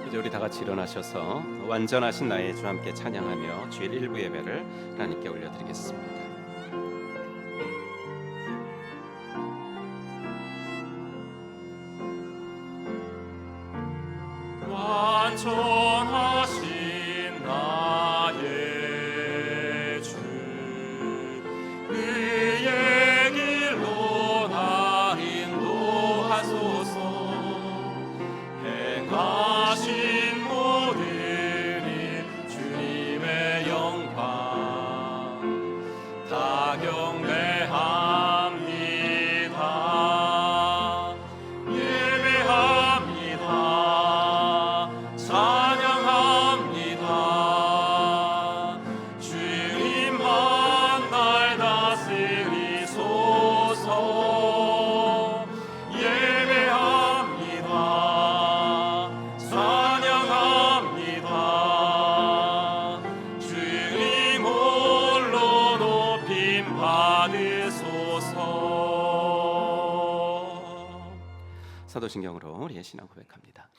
이제 우리 다 같이 일어나셔서 완전하신 나의 주 함께 찬양하며 주일 일부 예배를 하나님께 올려드리겠습니다. 완전하신 나의 주 그의 길로 나 인도하소서. 행하신 모든 일 주님의 영광 다 경배합니다. 예배합니다. 찬양합니다. 주님만 날 다스리소서. 예배합니다. 찬양합니다. 주님 홀로 높임 받으소서. 사도신경으로 우리의 신앙 고백합니다.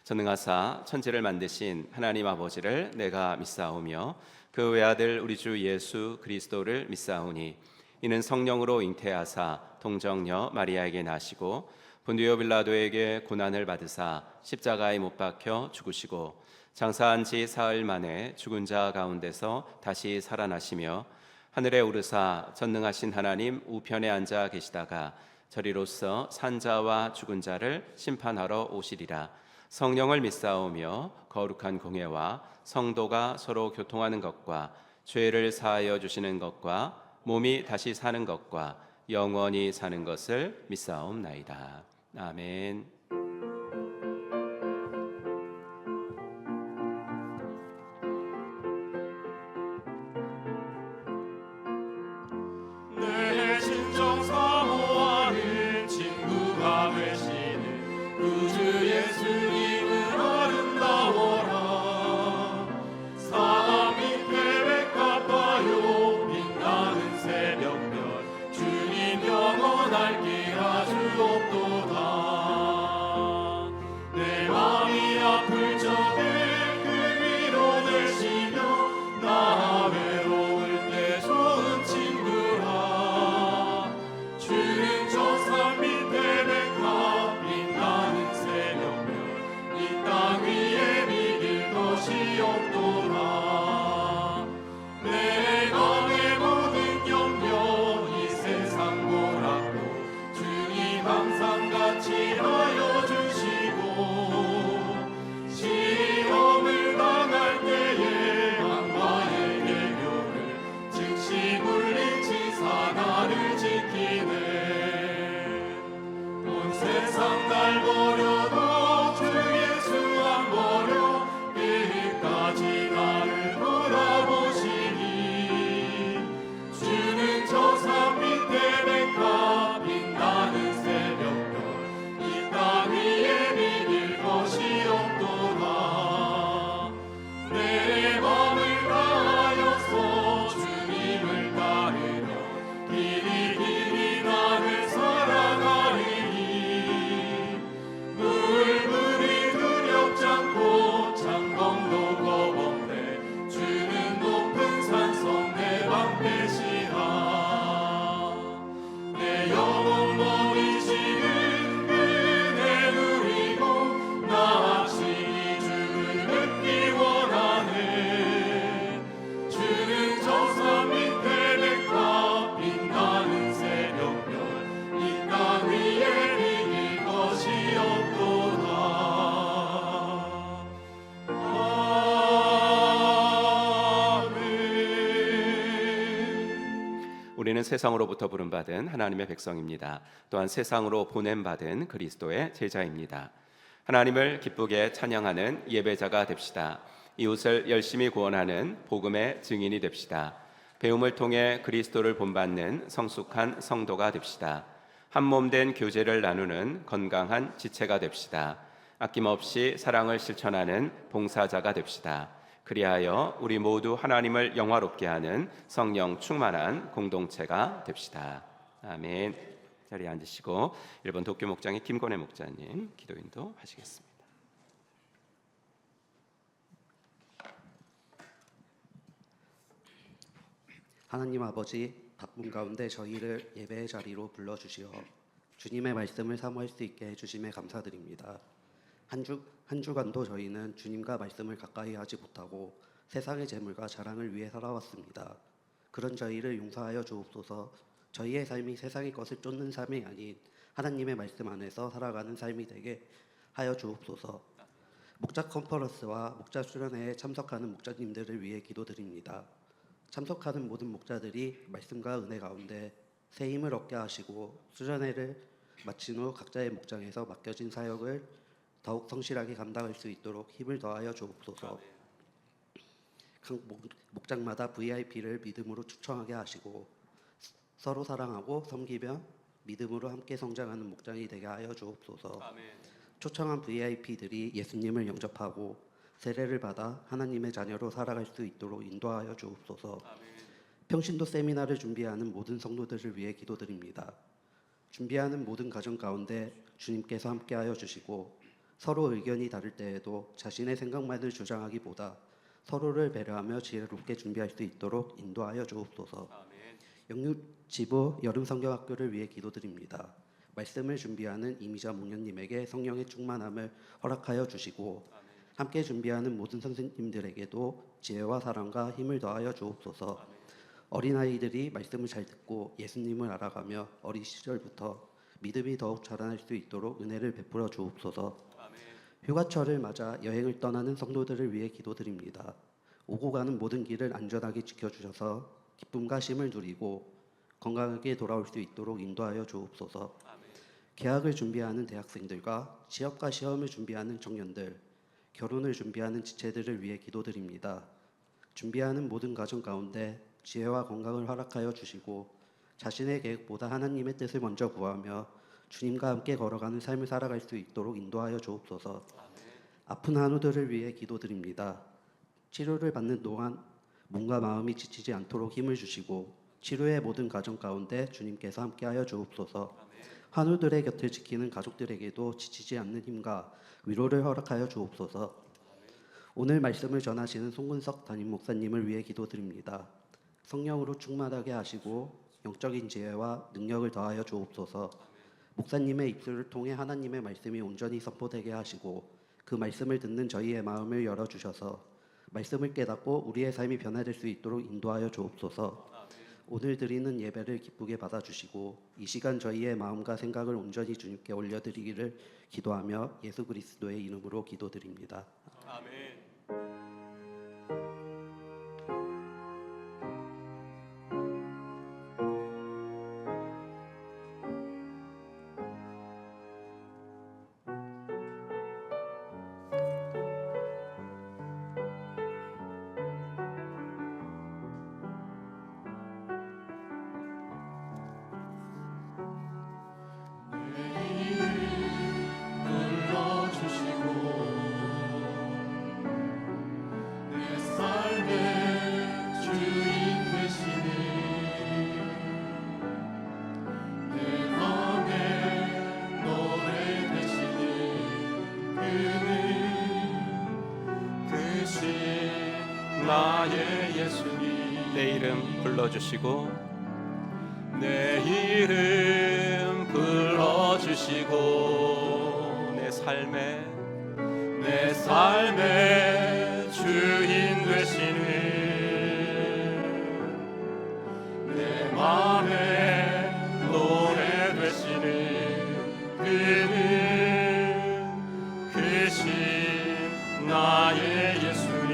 전능하사 천지를 만드신 하나님 아버지를 내가 믿사오며 그 외아들 우리 주 예수 그리스도를 믿사오니 이는 성령으로 잉태하사 동정녀 마리아에게 나시고 본디오 빌라도에게 고난을 받으사 십자가에 못 박혀 죽으시고 장사한 지 사흘 만에 죽은 자 가운데서 다시 살아나시며 하늘에 오르사 전능하신 하나님 우편에 앉아 계시다가 저리로서 산자와 죽은 자를 심판하러 오시리라. 성령을 믿사오며 거룩한 공회와 성도가 서로 교통하는 것과 죄를 사하여 주시는 것과 몸이 다시 사는 것과 영원히 사는 것을 믿사옵나이다. 아멘. 내 심정 사모하는 친구가 되시는 구주 예수님은 아름다워라. 사람 밑에 백합화요 빛나는 새벽별 주님 영원할 길 아주 없도다. 내 마음이 아플 적에 그 위로 되시며 나 외로울 때 좋은 친구라. 주는 저 산 밑에 백합 빛나는 새벽별 이 땅 위에 믿을 것이 없도다. 내 맘의 모든 염려 이 세상 보라도 주님 항상 같이 하여 주시고 시험을 당할 때에 악마의 계교를 즉시 물리치사 나를 지키네. 온 세상 날 버려도 주 예수 안 버려 끝까지 나를 돌아보시니. 주는 저 산 밑에 백합 빛나는 새벽별 이 땅 위에 믿을 것이 없도다. 내 맘을 다하여서 주님을 따르며 길이 길이 나를 사랑하리니. 물물이 두렵지 않고 창검도 겁없네. 주는 높은 산성 내 방패시라. 내 영혼 머리시는 은혜 누리고 나 친히 주를 뵙기 원하네. 주는 저 산 밑에 백합 빛나는 새벽별 이 땅 위에 믿을 것이 없도다. 아멘. 우리는 세상으로부터 부름받은 하나님의 백성입니다. 또한 세상으로 보냄받은 그리스도의 제자입니다. 하나님을 기쁘게 찬양하는 예배자가 됩시다. 이웃을 열심히 구원하는 복음의 증인이 됩시다. 배움을 통해 그리스도를 본받는 성숙한 성도가 됩시다. 한몸된 교제를 나누는 건강한 지체가 됩시다. 아낌없이 사랑을 실천하는 봉사자가 됩시다. 그리하여 우리 모두 하나님을 영화롭게 하는 성령 충만한 공동체가 됩시다. 아멘. 자리에 앉으시고 일본 도쿄 목장의 김권혜 목자님 기도 인도 하시겠습니다. 하나님 아버지, 바쁜 가운데 저희를 예배의 자리로 불러주시어 주님의 말씀을 사모할 수 있게 해주심에 감사드립니다. 한 주간도 저희는 주님과 말씀을 가까이 하지 못하고 세상의 재물과 자랑을 위해 살아왔습니다. 그런 저희를 용서하여 주옵소서. 저희의 삶이 세상의 것을 쫓는 삶이 아닌 하나님의 말씀 안에서 살아가는 삶이 되게 하여 주옵소서. 목자 컨퍼런스와 목자 수련회에 참석하는 목자님들을 위해 기도드립니다. 참석하는 모든 목자들이 말씀과 은혜 가운데 새 힘을 얻게 하시고 수련회를 마친 후 각자의 목장에서 맡겨진 사역을 더욱 성실하게 감당할 수 있도록 힘을 더하여 주옵소서. 각 목장마다 VIP를 믿음으로 충성하게 하시고 서로 사랑하고 섬기며 믿음으로 함께 성장하는 목장이 되게 하여 주옵소서. 초청한 VIP들이 예수님을 영접하고 세례를 받아 하나님의 자녀로 살아갈 수 있도록 인도하여 주옵소서. 평신도 세미나를 준비하는 모든 성도들을 위해 기도드립니다. 준비하는 모든 과정 가운데 주님께서 함께하여 주시고 서로 의견이 다를 때에도 자신의 생각만을 주장하기보다 서로를 배려하며 지혜롭게 준비할 수 있도록 인도하여 주옵소서. 영육지부 여름 성경학교를 위해 기도드립니다. 말씀을 준비하는 이미자 목련님에게 성령의 충만함을 허락하여 주시고 함께 준비하는 모든 선생님들에게도 지혜와 사랑과 힘을 더하여 주옵소서. 어린아이들이 말씀을 잘 듣고 예수님을 알아가며 어린 시절부터 믿음이 더욱 자라날 수 있도록 은혜를 베풀어 주옵소서. 휴가철을 맞아 여행을 떠나는 성도들을 위해 기도드립니다. 오고 가는 모든 길을 안전하게 지켜주셔서 기쁨과 쉼을 누리고 건강하게 돌아올 수 있도록 인도하여 주옵소서. 개학을 준비하는 대학생들과 취업과 시험을 준비하는 청년들, 결혼을 준비하는 지체들을 위해 기도드립니다. 준비하는 모든 과정 가운데 지혜와 건강을 허락하여 주시고 자신의 계획보다 하나님의 뜻을 먼저 구하며 주님과 함께 걸어가는 삶을 살아갈 수 있도록 인도하여 주옵소서. 아픈 한우들을 위해 기도드립니다. 치료를 받는 동안 몸과 마음이 지치지 않도록 힘을 주시고 치료의 모든 과정 가운데 주님께서 함께하여 주옵소서. 한우들의 곁을 지키는 가족들에게도 지치지 않는 힘과 위로를 허락하여 주옵소서. 오늘 말씀을 전하시는 송근석 담임 목사님을 위해 기도드립니다. 성령으로 충만하게 하시고 영적인 지혜와 능력을 더하여 주옵소서. 목사님의 입술을 통해 하나님의 말씀이 온전히 선포되게 하시고 그 말씀을 듣는 저희의 마음을 열어주셔서 말씀을 깨닫고 우리의 삶이 변화될 수 있도록 인도하여 주옵소서. 오늘 드리는 예배를 기쁘게 받아주시고 이 시간 저희의 마음과 생각을 온전히 주님께 올려드리기를 기도하며 예수 그리스도의 이름으로 기도드립니다. 아멘. 나의 예수님 내 이름 불러주시고 내 이름 불러주시고 내 삶의 주인 되시는 내 맘의 노래 되시는 그는 크신 나의 예수님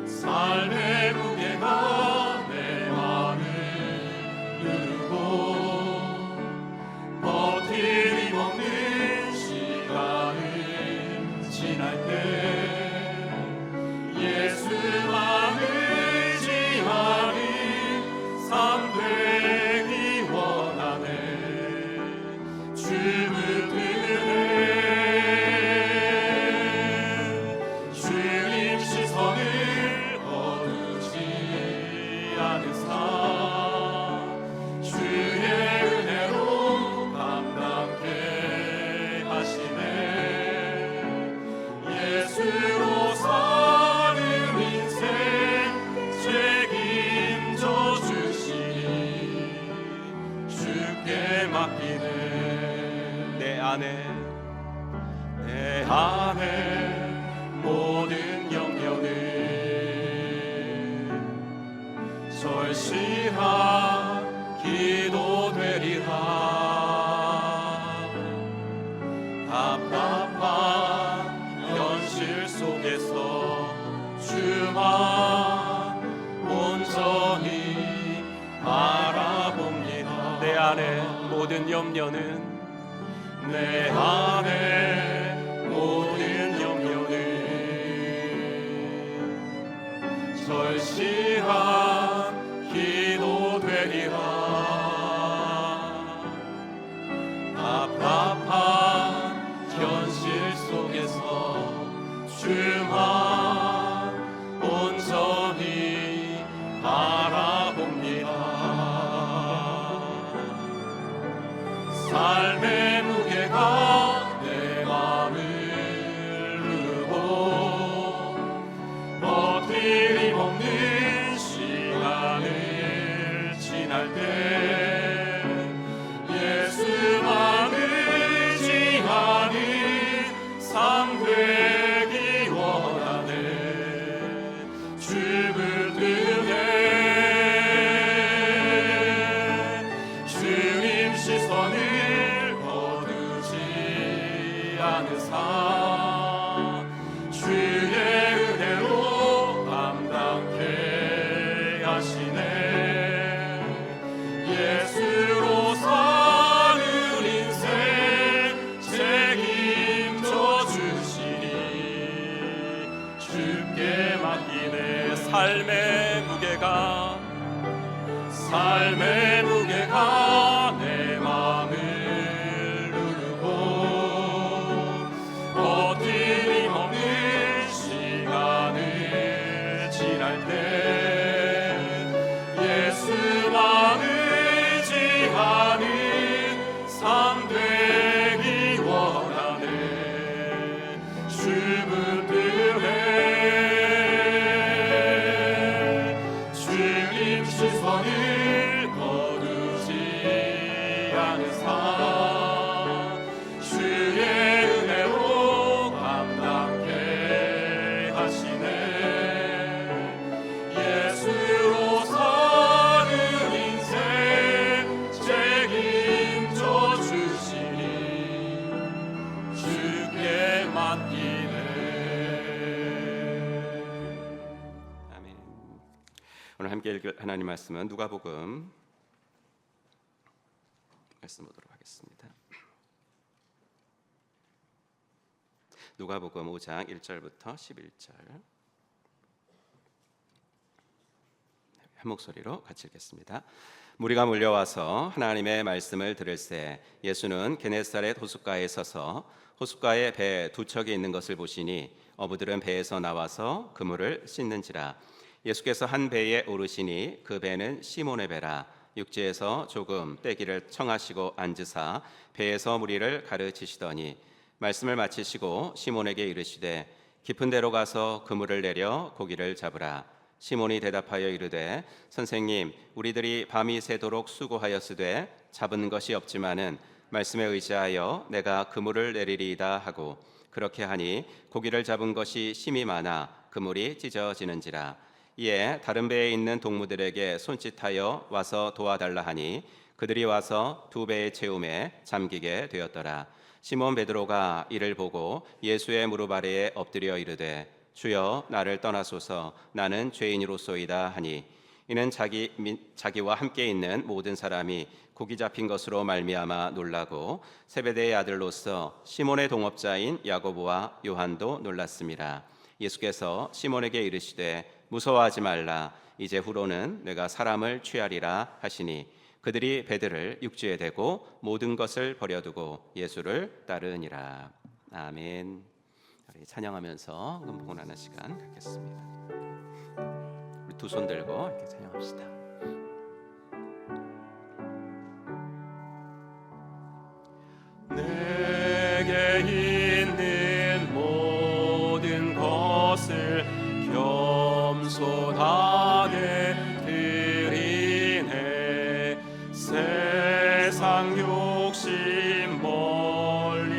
삶의 무게가 내 맘을 누르고 버티리고 내 안에 모든 염려는 절실한 기도 되리라. 답답한 현실 속에서 주만 온전히 바라봅니다. 내 안에 모든 염려는 내 안에 모든 염려는 절실한 기도 되리라. 답답한 현실 속에서 주만 온전히 바라봅니다. 삶의 무게가 내 맘을 누르고 버티림 없는 시간을 지날 때 예수만 의지하는 삶 되기 원하네. 주 붙드네. 주님 시선을 거두지 않은 삶 주의 은혜로 감당케 하시네. 예수로 사는 인생 책임져 주시니 주께 맡기네. 삶의 무게가 내 맘을 누르고 버티림 없는 시간을 지날 때 예수만 의지하는 삶 되기 원하네. 주 붙드네. 주님 시선을 거두지 않은 삶 주의 은혜로 감당케 하시네. 예수로 사는 인생 책임져 주시니 주께 맡기네. 아멘. 오늘 함께 읽을 하나님 말씀은 누가복음 말씀 보도록 하겠습니다. 누가복음 5장 1절부터 11절 한 목소리로 같이 읽겠습니다. 무리가 몰려와서 하나님의 말씀을 들을새 예수는 게네사렛 호숫가에 서서 호숫가에 배 두 척이 있는 것을 보시니 어부들은 배에서 나와서 그물을 씻는지라. 예수께서 한 배에 오르시니 그 배는 시몬의 배라. 육지에서 조금 떼기를 청하시고 앉으사 배에서 무리를 가르치시더니 말씀을 마치시고 시몬에게 이르시되 깊은 데로 가서 그물을 내려 고기를 잡으라. 시몬이 대답하여 이르되 선생님, 우리들이 밤이 새도록 수고하였으되 잡은 것이 없지만은 말씀에 의지하여 내가 그물을 내리리이다 하고 그렇게 하니 고기를 잡은 것이 심히 많아 그물이 찢어지는지라. 이에 다른 배에 있는 동무들에게 손짓하여 와서 도와달라 하니 그들이 와서 두 배의 채움에 잠기게 되었더라. 시몬 베드로가 이를 보고 예수의 무릎 아래에 엎드려 이르되 주여 나를 떠나소서 나는 죄인이로소이다 하니 이는 자기와 함께 있는 모든 사람이 고기 잡힌 것으로 말미암아 놀라고 세베대의 아들로서 시몬의 동업자인 야고보와 요한도 놀랐습니다. 예수께서 시몬에게 이르시되 무서워하지 말라. 이제 후로는 내가 사람을 취하리라 하시니 그들이 배들을 육지에 대고 모든 것을 버려두고 예수를 따르니라. 아멘. 우리 찬양하면서 봉헌하는 시간 갖겠습니다. 우리 두 손 들고 이렇게 찬양합시다. 내게 있는 모든 것을 겸손하게 드리네. 세상 욕심 멀리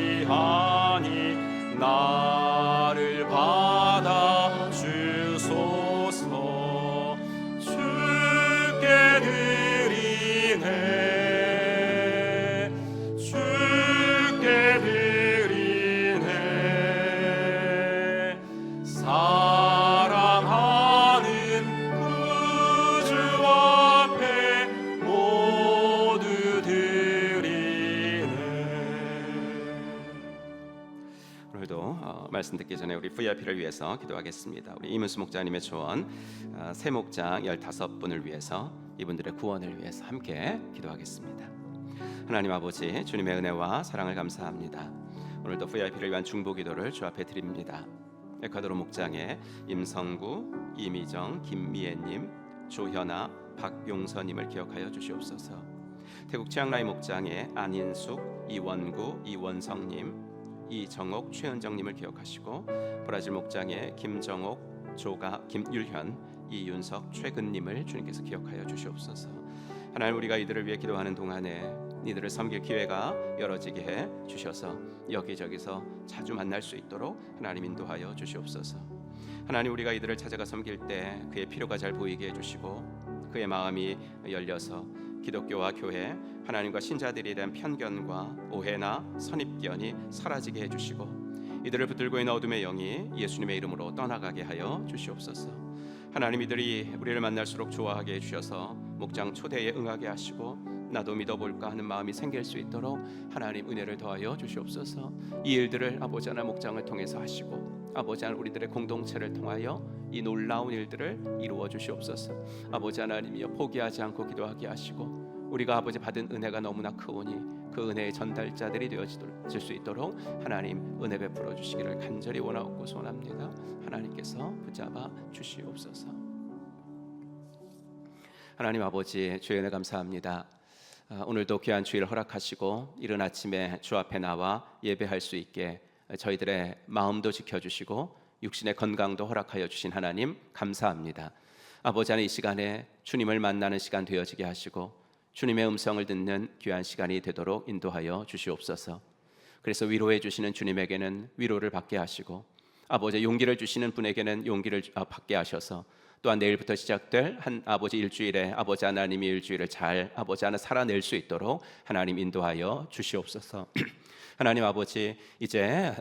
말씀 듣기 전에 우리 VIP를 위해서 기도하겠습니다. 우리 이문수 목자님의 조언, 새 목장 15분을 위해서, 이분들의 구원을 위해서 함께 기도하겠습니다. 하나님 아버지, 주님의 은혜와 사랑을 감사합니다. 오늘도 VIP를 위한 중보 기도를 주 앞에 드립니다. 에콰도르 목장의 임성구, 이미정, 김미애님, 조현아, 박용선님을 기억하여 주시옵소서. 태국 치앙라이 목장의 안인숙, 이원구, 이원성님, 이정옥, 최은정님을 기억하시고, 브라질 목장의 김정옥, 조가, 김율현, 이윤석, 최근님을 주님께서 기억하여 주시옵소서. 하나님, 우리가 이들을 위해 기도하는 동안에 이들을 섬길 기회가 열어지게 해 주셔서 여기저기서 자주 만날 수 있도록 하나님 인도하여 주시옵소서. 하나님, 우리가 이들을 찾아가 섬길 때 그의 필요가 잘 보이게 해주시고, 그의 마음이 열려서 기독교와 교회, 하나님과 신자들에 대한 편견과 오해나 선입견이 사라지게 해주시고, 이들을 붙들고 있는 어둠의 영이 예수님의 이름으로 떠나가게 하여 주시옵소서. 하나님, 이들이 우리를 만날수록 좋아하게 해주셔서 목장 초대에 응하게 하시고, 나도 믿어볼까 하는 마음이 생길 수 있도록 하나님 은혜를 더하여 주시옵소서. 이 일들을 아버지 하나 목장을 통해서 하시고, 아버지 하나 우리들의 공동체를 통하여 이 놀라운 일들을 이루어 주시옵소서. 아버지 하나님이여, 포기하지 않고 기도하게 하시고, 우리가 아버지 받은 은혜가 너무나 크오니 그 은혜의 전달자들이 되어질 수 있도록 하나님 은혜 베풀어 주시기를 간절히 원하고 소원합니다. 하나님께서 붙잡아 주시옵소서. 하나님 아버지, 주의 은혜 감사합니다. 오늘도 귀한 주일을 허락하시고 이른 아침에 주 앞에 나와 예배할 수 있게 저희들의 마음도 지켜주시고 육신의 건강도 허락하여 주신 하나님 감사합니다. 아버지 하나님, 이 시간에 주님을 만나는 시간 되어지게 하시고 주님의 음성을 듣는 귀한 시간이 되도록 인도하여 주시옵소서. 그래서 위로해 주시는 주님에게는 위로를 받게 하시고, 아버지 용기를 주시는 분에게는 용기를 받게 하셔서, 또한 내일부터 시작될 한 아버지 일주일에 아버지 하나님이 일주일을 잘 아버지 하나 살아낼 수 있도록 하나님 인도하여 주시옵소서. 하나님 아버지, 이제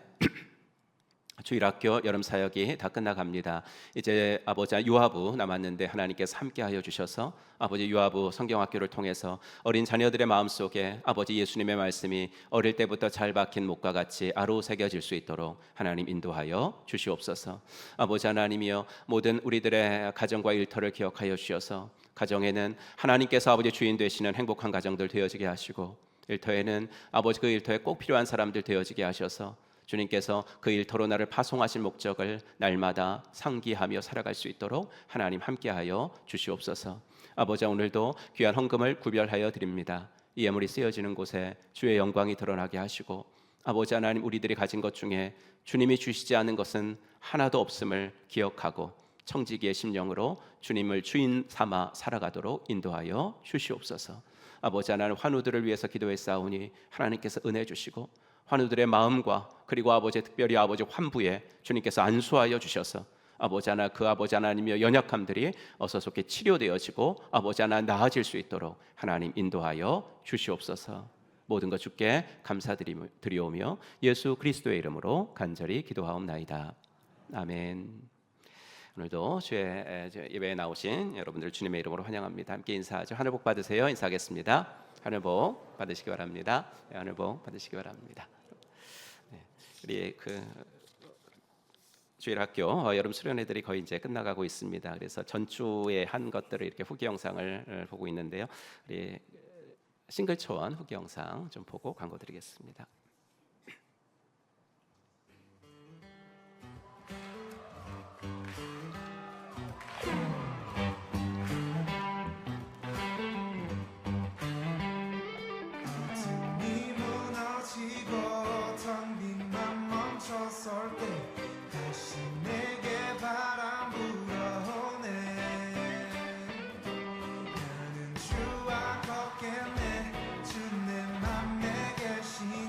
주일학교 여름 사역이 다 끝나갑니다. 이제 아버지 유아부 남았는데 하나님께서 함께하여 주셔서 아버지 유아부 성경학교를 통해서 어린 자녀들의 마음속에 아버지 예수님의 말씀이 어릴 때부터 잘 박힌 목과 같이 아로새겨질 수 있도록 하나님 인도하여 주시옵소서. 아버지 하나님이여, 모든 우리들의 가정과 일터를 기억하여 주셔서 가정에는 하나님께서 아버지 주인 되시는 행복한 가정들 되어지게 하시고, 일터에는 아버지 그 일터에 꼭 필요한 사람들 되어지게 하셔서 주님께서 그 일터로 나를 파송하신 목적을 날마다 상기하며 살아갈 수 있도록 하나님 함께하여 주시옵소서. 아버지, 오늘도 귀한 헌금을 구별하여 드립니다. 이 예물이 쓰여지는 곳에 주의 영광이 드러나게 하시고, 아버지 하나님, 우리들이 가진 것 중에 주님이 주시지 않은 것은 하나도 없음을 기억하고 청지기의 심령으로 주님을 주인 삼아 살아가도록 인도하여 주시옵소서. 아버지 하나님, 환우들을 위해서 기도했사오니 하나님께서 은혜 주시고, 환우들의 마음과 그리고 아버지 특별히 아버지 환부에 주님께서 안수하여 주셔서 아버지 하나 그 아버지 하나님의 연약함들이 어서 속히 치료되어지고 아버지 하나 나아질 수 있도록 하나님 인도하여 주시옵소서. 모든 것 주께 감사드리오며 예수 그리스도의 이름으로 간절히 기도하옵나이다. 아멘. 오늘도 주의 예배에 나오신 여러분들 주님의 이름으로 환영합니다. 함께 인사하죠. 하늘 복 받으세요. 인사하겠습니다. 하늘 복 받으시기 바랍니다. 하늘 복 받으시기 바랍니다. 우리 주일학교 여름 수련회들이 거의 이제 끝나가고 있습니다. 그래서 전주에 한 것들을 이렇게 후기 영상을 보고 있는데요. 우리 싱글초원 후기 영상 좀 보고 광고 드리겠습니다. 주와 걷겠네. 주 내 맘에 계시니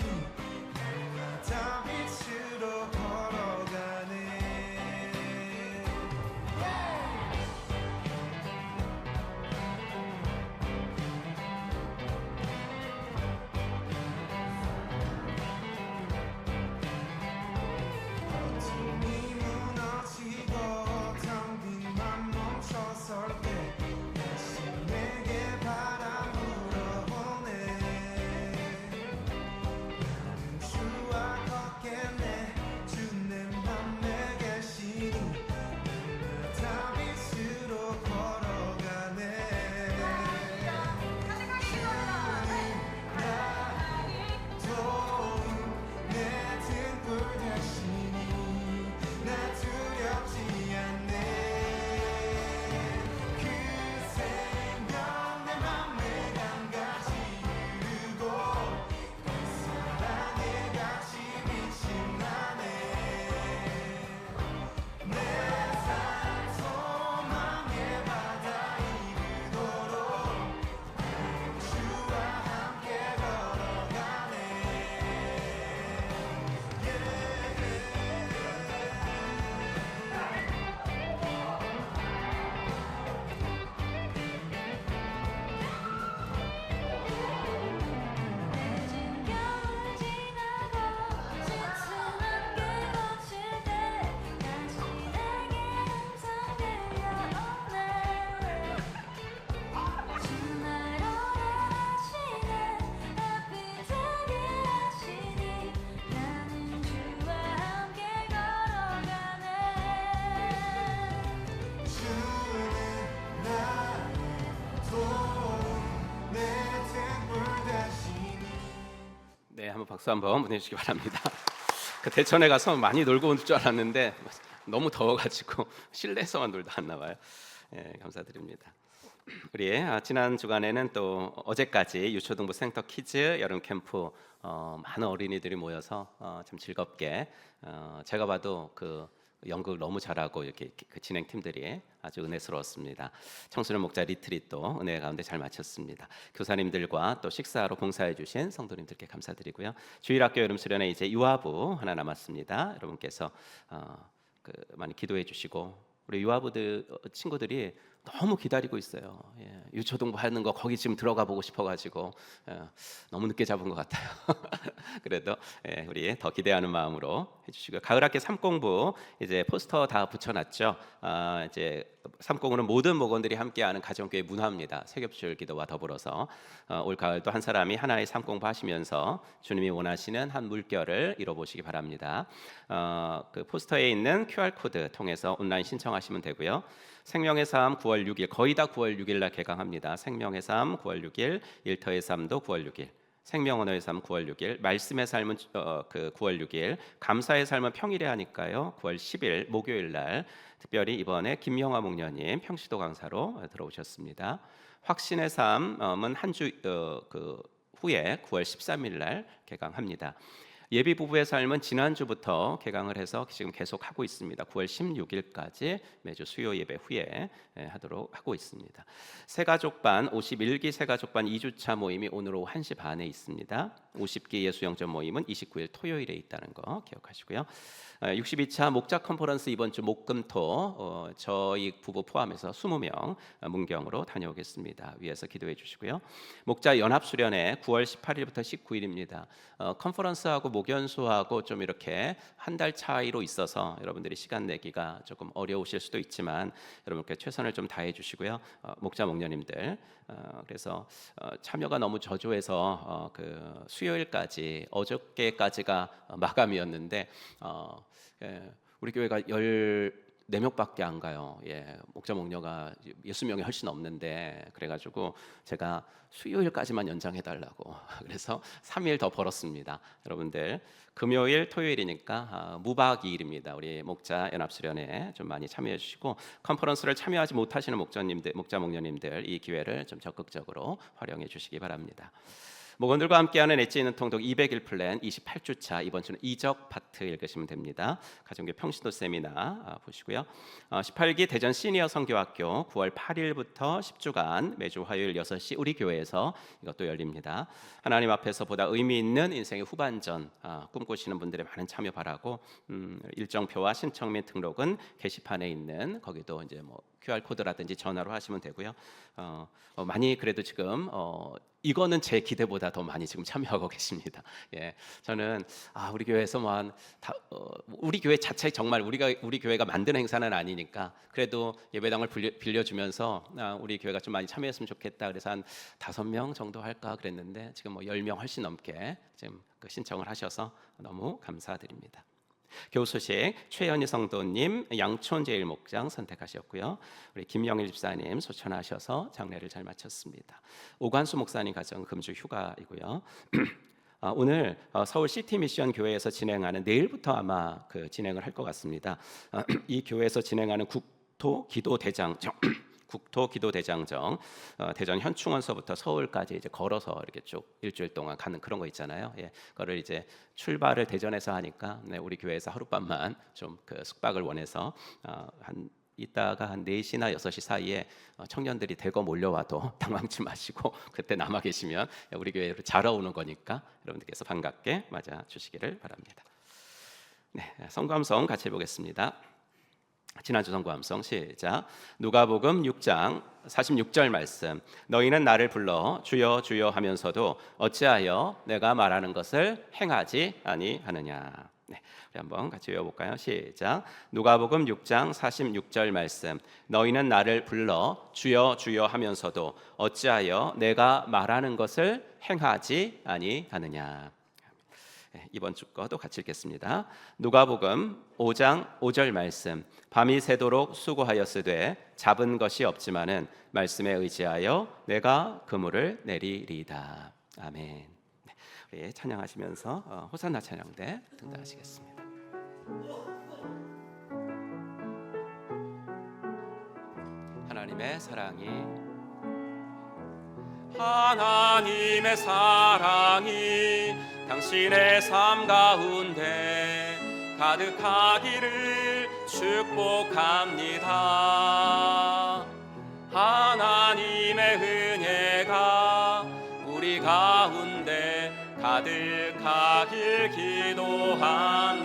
박수 한번 보내주시기 바랍니다. 그 대천에 가서 많이 놀고 온 줄 알았는데 너무 더워가지고 실내에서만 놀다 왔나 봐요. 예, 감사드립니다. 우리 지난 주간에는 또 어제까지 유초등부 센터 키즈 여름 캠프 많은 어린이들이 모여서 참 즐겁게 제가 봐도 그 연극 너무 잘하고 이렇게 그 진행팀들이 아주 은혜스러웠습니다. 청소년 목자 리트릿도 은혜 가운데 잘 마쳤습니다. 교사님들과 또 식사로 봉사해 주신 성도님들께 감사드리고요. 주일학교 여름 수련회 이제 유아부 하나 남았습니다. 여러분께서 많이 기도해 주시고 우리 유아부들 친구들이 너무 기다리고 있어요. 예, 유초등부 하는 거 거기 지금 들어가 보고 싶어가지고 너무 늦게 잡은 것 같아요. 그래도 우리 더 기대하는 마음으로 해주시고요. 가을학기 3공부 이제 포스터 다 붙여놨죠. 이제 3공부는 모든 목원들이 함께하는 가정교회 문화입니다. 세겹줄 기도와 더불어서 올 가을도 한 사람이 하나의 3공부 하시면서 주님이 원하시는 한 물결을 이뤄보시기 바랍니다. 그 포스터에 있는 QR 코드 통해서 온라인 신청하시면 되고요. 생명의 삶 9월 6일 거의 다 9월 6일 날 개강합니다. 생명의 삶 9월 6일, 일터의 삶도 9월 6일, 생명 언어의 삶 9월 6일, 말씀의 삶은 그 9월 6일, 감사의 삶은 평일에 하니까요. 9월 10일 목요일 날 특별히 이번에 김영화 목녀님 평시도 강사로 들어오셨습니다. 확신의 삶은 한 주 후에 9월 13일 날 개강합니다. 예비 부부의 삶은 지난주부터 개강을 해서 지금 계속 하고 있습니다. 9월 16일까지 매주 수요 예배 후에 하도록 하고 있습니다. 새가족반 51기 새가족반 2주차 모임이 오늘 오후 1시 반에 있습니다. 50기 예수영전 모임은 29일 토요일에 있다는 거 기억하시고요. 62차 목자 컨퍼런스 이번 주 목금토 저희 부부 포함해서 20명 문경으로 다녀오겠습니다. 위에서 기도해 주시고요. 목자 연합수련회 9월 18일부터 19일입니다. 컨퍼런스하고 목연수하고 좀 이렇게 한 달 차이로 있어서 여러분들이 시간 내기가 조금 어려우실 수도 있지만 여러분께 최선을 좀 다해 주시고요. 목자 목녀님들 그래서 참여가 너무 저조해서 그 수요일까지 어저께까지가 마감이었는데 우리 교회가 14명밖에 안 가요. 목자 목녀가 60명이 훨씬 없는데 그래가지고 제가 수요일까지만 연장해달라고 그래서 3일 더 벌었습니다. 여러분들 금요일 토요일이니까 무박 2일입니다. 우리 목자 연합수련회 좀 많이 참여해 주시고 컨퍼런스를 참여하지 못하시는 목자 목녀님들 이 기회를 좀 적극적으로 활용해 주시기 바랍니다. 목원들과 함께하는 엣지 있는 통독 200일 플랜 28주차 이번 주는 이적 파트 읽으시면 됩니다. 가정교회 평신도 세미나 보시고요. 18기 대전 시니어 선교학교 9월 8일부터 10주간 매주 화요일 6시 우리 교회에서 이것도 열립니다. 하나님 앞에서 보다 의미 있는 인생의 후반전 꿈꾸시는 분들의 많은 참여 바라고 일정표와 신청 및 등록은 게시판에 있는 거기도 이제 뭐 QR 코드라든지 전화로 하시면 되고요. 많이 그래도 지금 이거는 제 기대보다 더 많이 지금 참여하고 계십니다. 저는 우리 교회에서 우리 교회 자체 정말 우리 교회가 만든 행사는 아니니까 그래도 예배당을 빌려주면서 우리 교회가 좀 많이 참여했으면 좋겠다. 그래서 한 5명 정도 할까 그랬는데 지금 뭐 10명 훨씬 넘게 지금 그 신청을 하셔서 너무 감사드립니다. 교우 소식 최현희 성도님 양촌 제일목장 선택하셨고요. 우리 김영일 집사님 소천하셔서 장례를 잘 마쳤습니다. 오관수 목사님 가정 금주 휴가이고요. 오늘 서울 시티 미션 교회에서 진행하는 내일부터 아마 그 진행을 할 것 같습니다. 이 교회에서 진행하는 국토 기도 대장정 대전 현충원서부터 서울까지 이제 걸어서 이렇게 쭉 일주일 동안 가는 그런 거 있잖아요. 그거를 이제 출발을 대전에서 하니까 우리 교회에서 하룻밤만 좀 그 숙박을 원해서 이따가 한 4시나 6시 사이에 청년들이 대거 몰려와도 당황치 마시고 그때 남아 계시면 우리 교회로 자러 오는 거니까 여러분들께서 반갑게 맞아 주시기를 바랍니다. 성감성 같이 해보겠습니다. 지난주 성구함성 시작. 누가복음 6장 46절 말씀. 너희는 나를 불러 주여 주여 하면서도 어찌하여 내가 말하는 것을 행하지 아니하느냐. 우리 한번 같이 외워볼까요? 시작. 누가복음 6장 46절 말씀. 너희는 나를 불러 주여 주여 하면서도 어찌하여 내가 말하는 것을 행하지 아니하느냐. 이번 주 거도 같이 읽겠습니다. 누가복음 5장 5절 말씀. 밤이 새도록 수고하였으되 잡은 것이 없지만은 말씀에 의지하여 내가 그물을 내리리이다. 아멘. 우리 찬양하시면서 호산나 찬양대 등단하시겠습니다. 하나님의 사랑이 당신의 삶 가운데 가득하기를 축복합니다. 하나님의 은혜가 우리 가운데 가득하길 기도합니다.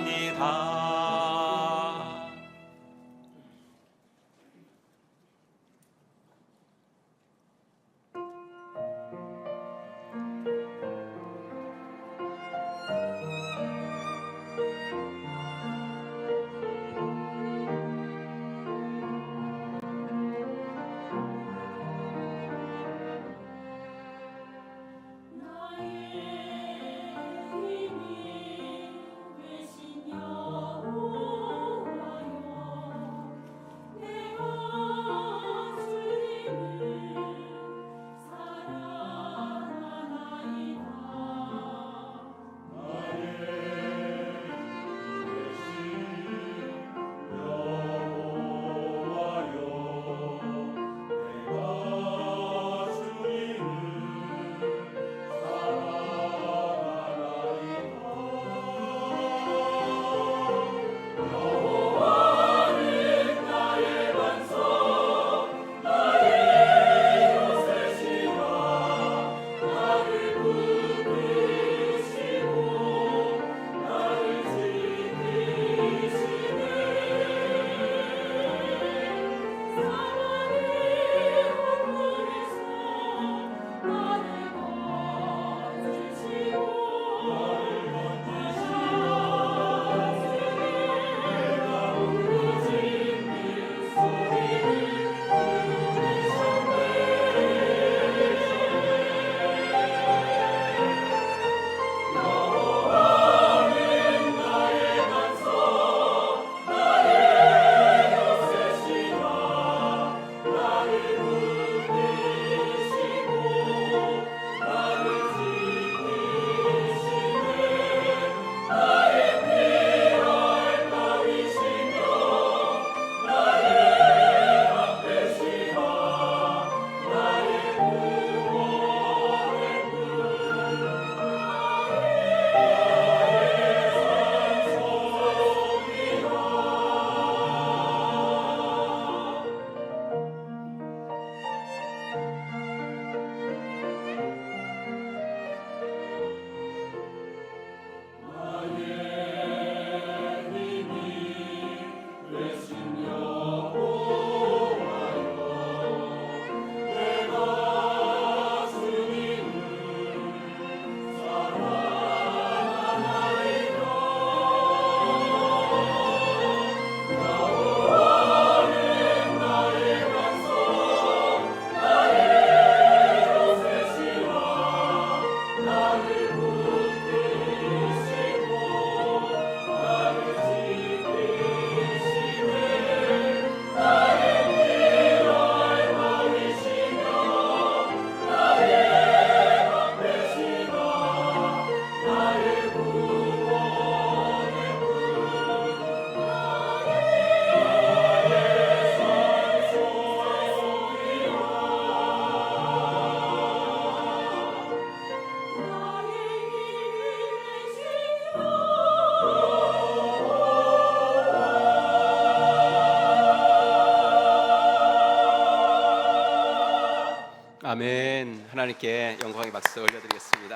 아멘. 하나님께 영광의 박수 올려드리겠습니다.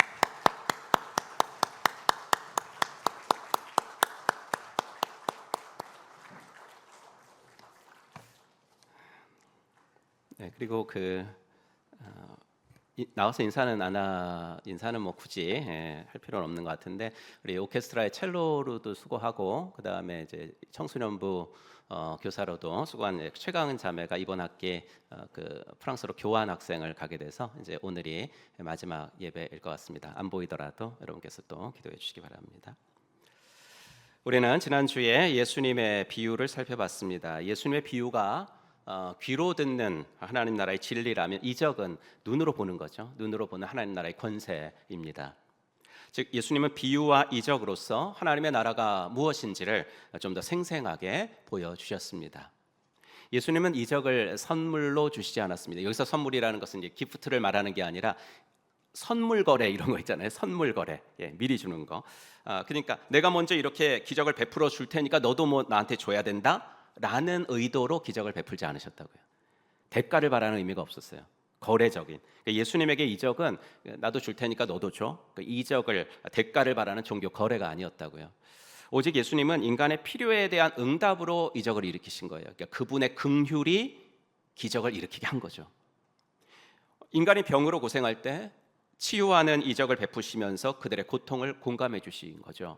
네, 그리고 나와서 인사는 뭐 굳이 할 필요는 없는 것 같은데, 우리 오케스트라의 첼로로도 수고하고, 그 다음에 이제 청소년부 교사로도 수고한 최강은 자매가 이번 학기에 프랑스로 교환 학생을 가게 돼서 이제 오늘이 마지막 예배일 것 같습니다. 안 보이더라도 여러분께서 또 기도해 주시기 바랍니다. 우리는 지난주에 예수님의 비유를 살펴봤습니다. 예수님의 비유가 귀로 듣는 하나님 나라의 진리라면, 이적은 눈으로 보는 거죠. 눈으로 보는 하나님 나라의 권세입니다. 즉 예수님은 비유와 이적으로서 하나님의 나라가 무엇인지를 좀 더 생생하게 보여주셨습니다. 예수님은 이적을 선물로 주시지 않았습니다. 여기서 선물이라는 것은 이제 기프트를 말하는 게 아니라 선물 거래 이런 거 있잖아요. 선물 거래, 미리 주는 거. 그러니까 내가 먼저 이렇게 기적을 베풀어 줄 테니까 너도 뭐 나한테 줘야 된다라는 의도로 기적을 베풀지 않으셨다고요. 대가를 바라는 의미가 없었어요. 거래적인. 그러니까 예수님에게 이적은 나도 줄 테니까 너도 줘. 이적을 대가를 바라는 종교 거래가 아니었다고요. 오직 예수님은 인간의 필요에 대한 응답으로 이적을 일으키신 거예요. 그러니까 그분의 긍휼이 기적을 일으키게 한 거죠. 인간이 병으로 고생할 때 치유하는 이적을 베푸시면서 그들의 고통을 공감해 주신 거죠.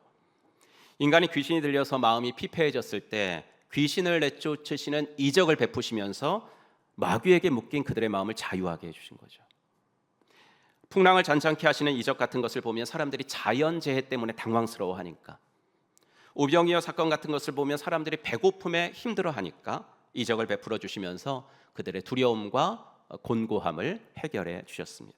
인간이 귀신이 들려서 마음이 피폐해졌을 때 귀신을 내쫓으시는 이적을 베푸시면서 마귀에게 묶인 그들의 마음을 자유하게 해주신 거죠. 풍랑을 잔잔케 하시는 이적 같은 것을 보면 사람들이 자연재해 때문에 당황스러워하니까, 오병이어 사건 같은 것을 보면 사람들이 배고픔에 힘들어하니까 이적을 베풀어 주시면서 그들의 두려움과 곤고함을 해결해 주셨습니다.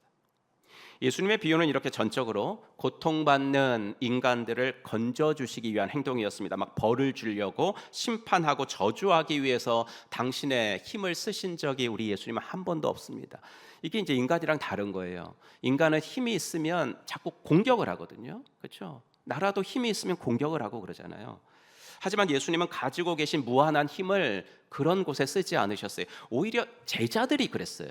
예수님의 비유는 이렇게 전적으로 고통받는 인간들을 건져주시기 위한 행동이었습니다. 막 벌을 주려고 심판하고 저주하기 위해서 당신의 힘을 쓰신 적이 우리 예수님은 한 번도 없습니다. 이게 이제 인간이랑 다른 거예요. 인간은 힘이 있으면 자꾸 공격을 하거든요. 그렇죠? 나라도 힘이 있으면 공격을 하고 그러잖아요. 하지만 예수님은 가지고 계신 무한한 힘을 그런 곳에 쓰지 않으셨어요. 오히려 제자들이 그랬어요.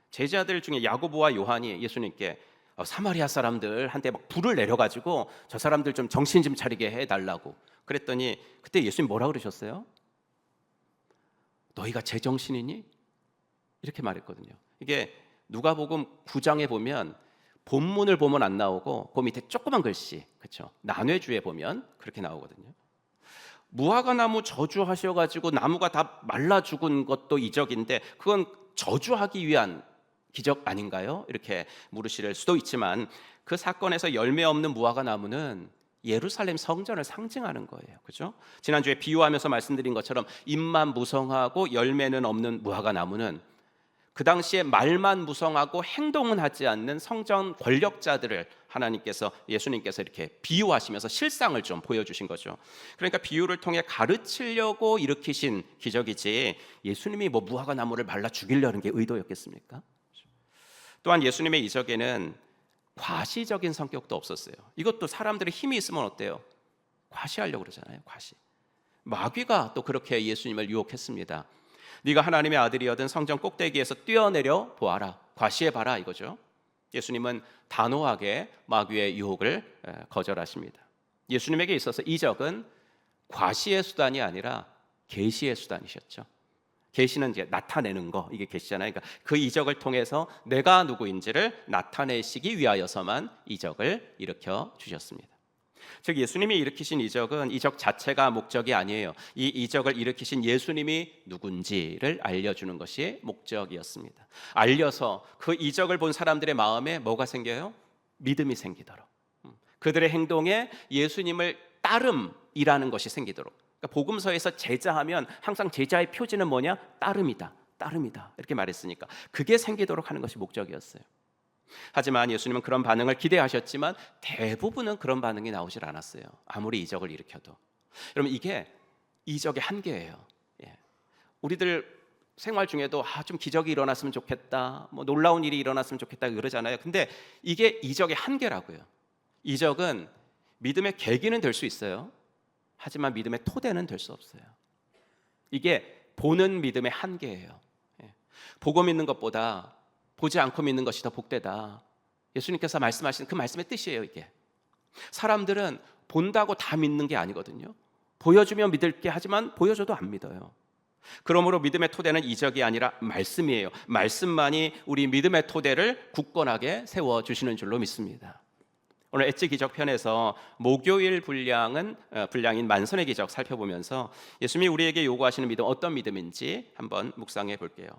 제자들 중에 야고보와 요한이 예수님께 사마리아 사람들한테 막 불을 내려가지고 저 사람들 좀 정신 좀 차리게 해달라고 그랬더니 그때 예수님 뭐라 그러셨어요? 너희가 제정신이니? 이렇게 말했거든요. 이게 누가복음 9장에 보면 본문을 보면 안 나오고 그 밑에 조그만 글씨, 그렇죠? 난회주에 보면 그렇게 나오거든요. 무화과 나무 저주하셔가지고 나무가 다 말라 죽은 것도 이적인데 그건 저주하기 위한 기적 아닌가요? 이렇게 물으실 수도 있지만 그 사건에서 열매 없는 무화과 나무는 예루살렘 성전을 상징하는 거예요. 그렇죠? 지난주에 비유하면서 말씀드린 것처럼 잎만 무성하고 열매는 없는 무화과 나무는 그 당시에 말만 무성하고 행동은 하지 않는 성전 권력자들을 하나님께서, 예수님께서 이렇게 비유하시면서 실상을 좀 보여주신 거죠. 그러니까 비유를 통해 가르치려고 일으키신 기적이지 예수님이 뭐 무화과 나무를 말라 죽이려는 게 의도였겠습니까? 또한 예수님의 이적에는 과시적인 성격도 없었어요. 이것도 사람들의 힘이 있으면 어때요? 과시하려고 그러잖아요. 과시. 마귀가 또 그렇게 예수님을 유혹했습니다. 네가 하나님의 아들이거든 성전 꼭대기에서 뛰어내려 보아라, 과시해봐라 이거죠. 예수님은 단호하게 마귀의 유혹을 거절하십니다. 예수님에게 있어서 이적은 과시의 수단이 아니라 계시의 수단이셨죠. 계시는 이제 나타내는 거, 이게 계시잖아요. 그러니까 그 이적을 통해서 내가 누구인지를 나타내시기 위하여서만 이적을 일으켜 주셨습니다. 즉 예수님이 일으키신 이적은 이적 자체가 목적이 아니에요. 이 이적을 일으키신 예수님이 누군지를 알려주는 것이 목적이었습니다. 알려서 그 이적을 본 사람들의 마음에 뭐가 생겨요? 믿음이 생기도록, 그들의 행동에 예수님을 따름이라는 것이 생기도록. 그러니까 복음서에서 제자하면 항상 제자의 표지는 뭐냐? 따름이다, 따름이다 이렇게 말했으니까 그게 생기도록 하는 것이 목적이었어요. 하지만 예수님은 그런 반응을 기대하셨지만 대부분은 그런 반응이 나오질 않았어요. 아무리 이적을 일으켜도. 여러분 이게 이적의 한계예요. 우리들 생활 중에도 좀 기적이 일어났으면 좋겠다, 뭐 놀라운 일이 일어났으면 좋겠다 그러잖아요. 근데 이게 이적의 한계라고요. 이적은 믿음의 계기는 될 수 있어요. 하지만 믿음의 토대는 될 수 없어요. 이게 보는 믿음의 한계예요. 보고 믿는 것보다 보지 않고 믿는 것이 더 복되다. 예수님께서 말씀하신 그 말씀의 뜻이에요. 이게 사람들은 본다고 다 믿는 게 아니거든요. 보여주면 믿을게 하지만 보여줘도 안 믿어요. 그러므로 믿음의 토대는 이적이 아니라 말씀이에요. 말씀만이 우리 믿음의 토대를 굳건하게 세워주시는 줄로 믿습니다. 오늘 엣지 기적 편에서 목요일 분량인 만선의 기적 살펴보면서 예수님이 우리에게 요구하시는 믿음 어떤 믿음인지 한번 묵상해 볼게요.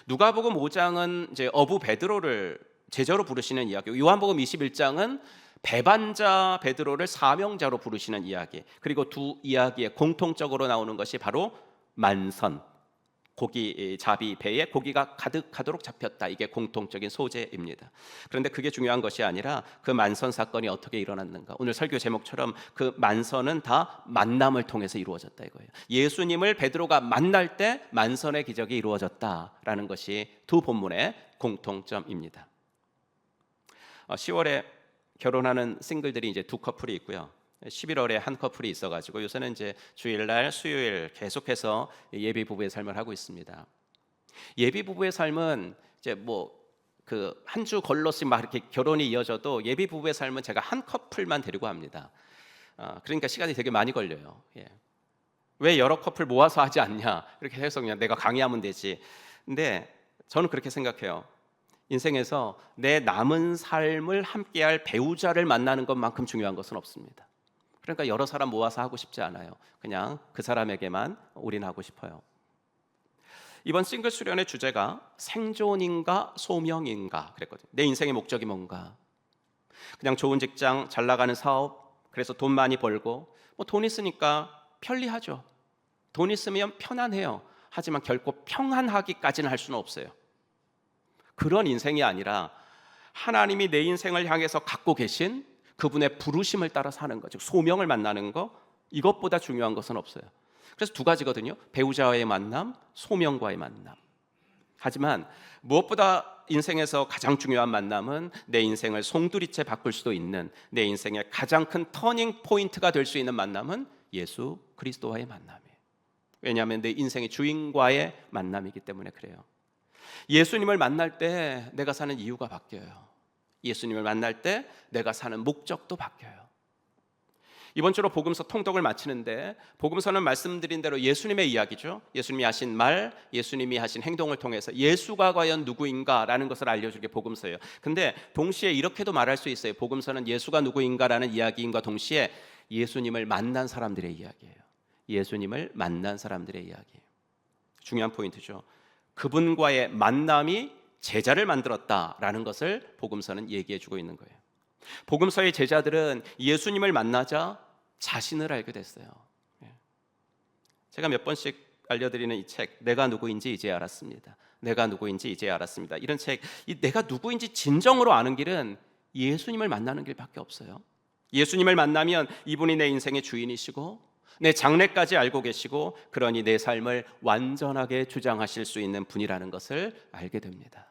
누가복음 5장은 이제 어부 베드로를 제자로 부르시는 이야기고, 요한복음 21장은 배반자 베드로를 사명자로 부르시는 이야기. 그리고 두 이야기에 공통적으로 나오는 것이 바로 만선, 고기 잡이 배에 고기가 가득하도록 잡혔다. 이게 공통적인 소재입니다. 그런데 그게 중요한 것이 아니라 그 만선 사건이 어떻게 일어났는가. 오늘 설교 제목처럼 그 만선은 다 만남을 통해서 이루어졌다 이거예요. 예수님을 베드로가 만날 때 만선의 기적이 이루어졌다라는 것이 두 본문의 공통점입니다. 10월에 결혼하는 싱글들이 이제 두 커플이 있고요. 11월에 한 커플이 있어가지고 요새는 이제 주일날, 수요일 계속해서 예비 부부의 삶을 하고 있습니다. 예비 부부의 삶은 이제 뭐 그 한 주 걸러씩 막 이렇게 결혼이 이어져도 예비 부부의 삶은 제가 한 커플만 데리고 합니다. 그러니까 시간이 되게 많이 걸려요. 예. 왜 여러 커플 모아서 하지 않냐? 이렇게 해서 그냥 내가 강의하면 되지. 근데 저는 그렇게 생각해요. 인생에서 내 남은 삶을 함께할 배우자를 만나는 것만큼 중요한 것은 없습니다. 그러니까 여러 사람 모아서 하고 싶지 않아요. 그냥 그 사람에게만 올인하고 싶어요. 이번 싱글 수련의 주제가 생존인가 소명인가 그랬거든요. 내 인생의 목적이 뭔가. 그냥 좋은 직장, 잘 나가는 사업, 그래서 돈 많이 벌고 뭐 돈 있으니까 편리하죠. 돈 있으면 편안해요. 하지만 결코 평안하기까지는 할 수는 없어요. 그런 인생이 아니라 하나님이 내 인생을 향해서 갖고 계신 그분의 부르심을 따라 사는 거, 즉 소명을 만나는 거, 이것보다 중요한 것은 없어요. 그래서 두 가지거든요. 배우자와의 만남, 소명과의 만남. 하지만 무엇보다 인생에서 가장 중요한 만남은 내 인생을 송두리째 바꿀 수도 있는, 내 인생의 가장 큰 터닝 포인트가 될 수 있는 만남은 예수 그리스도와의 만남이에요. 왜냐하면 내 인생의 주인과의 만남이기 때문에 그래요. 예수님을 만날 때 내가 사는 이유가 바뀌어요. 예수님을 만날 때 내가 사는 목적도 바뀌어요. 이번 주로 복음서 통독을 마치는데 복음서는 말씀드린 대로 예수님의 이야기죠. 예수님이 하신 말, 예수님이 하신 행동을 통해서 예수가 과연 누구인가라는 것을 알려주는 게 복음서예요. 근데 동시에 이렇게도 말할 수 있어요. 복음서는 예수가 누구인가라는 이야기인과 동시에 예수님을 만난 사람들의 이야기예요. 예수님을 만난 사람들의 이야기예요. 중요한 포인트죠. 그분과의 만남이 제자를 만들었다라는 것을 복음서는 얘기해 주고 있는 거예요. 복음서의 제자들은 예수님을 만나자 자신을 알게 됐어요. 제가 몇 번씩 알려드리는 이 책, 내가 누구인지 이제 알았습니다. 내가 누구인지 이제 알았습니다. 이런 책, 이 내가 누구인지 진정으로 아는 길은 예수님을 만나는 길밖에 없어요. 예수님을 만나면 이분이 내 인생의 주인이시고 내 장래까지 알고 계시고 그러니 내 삶을 완전하게 주장하실 수 있는 분이라는 것을 알게 됩니다.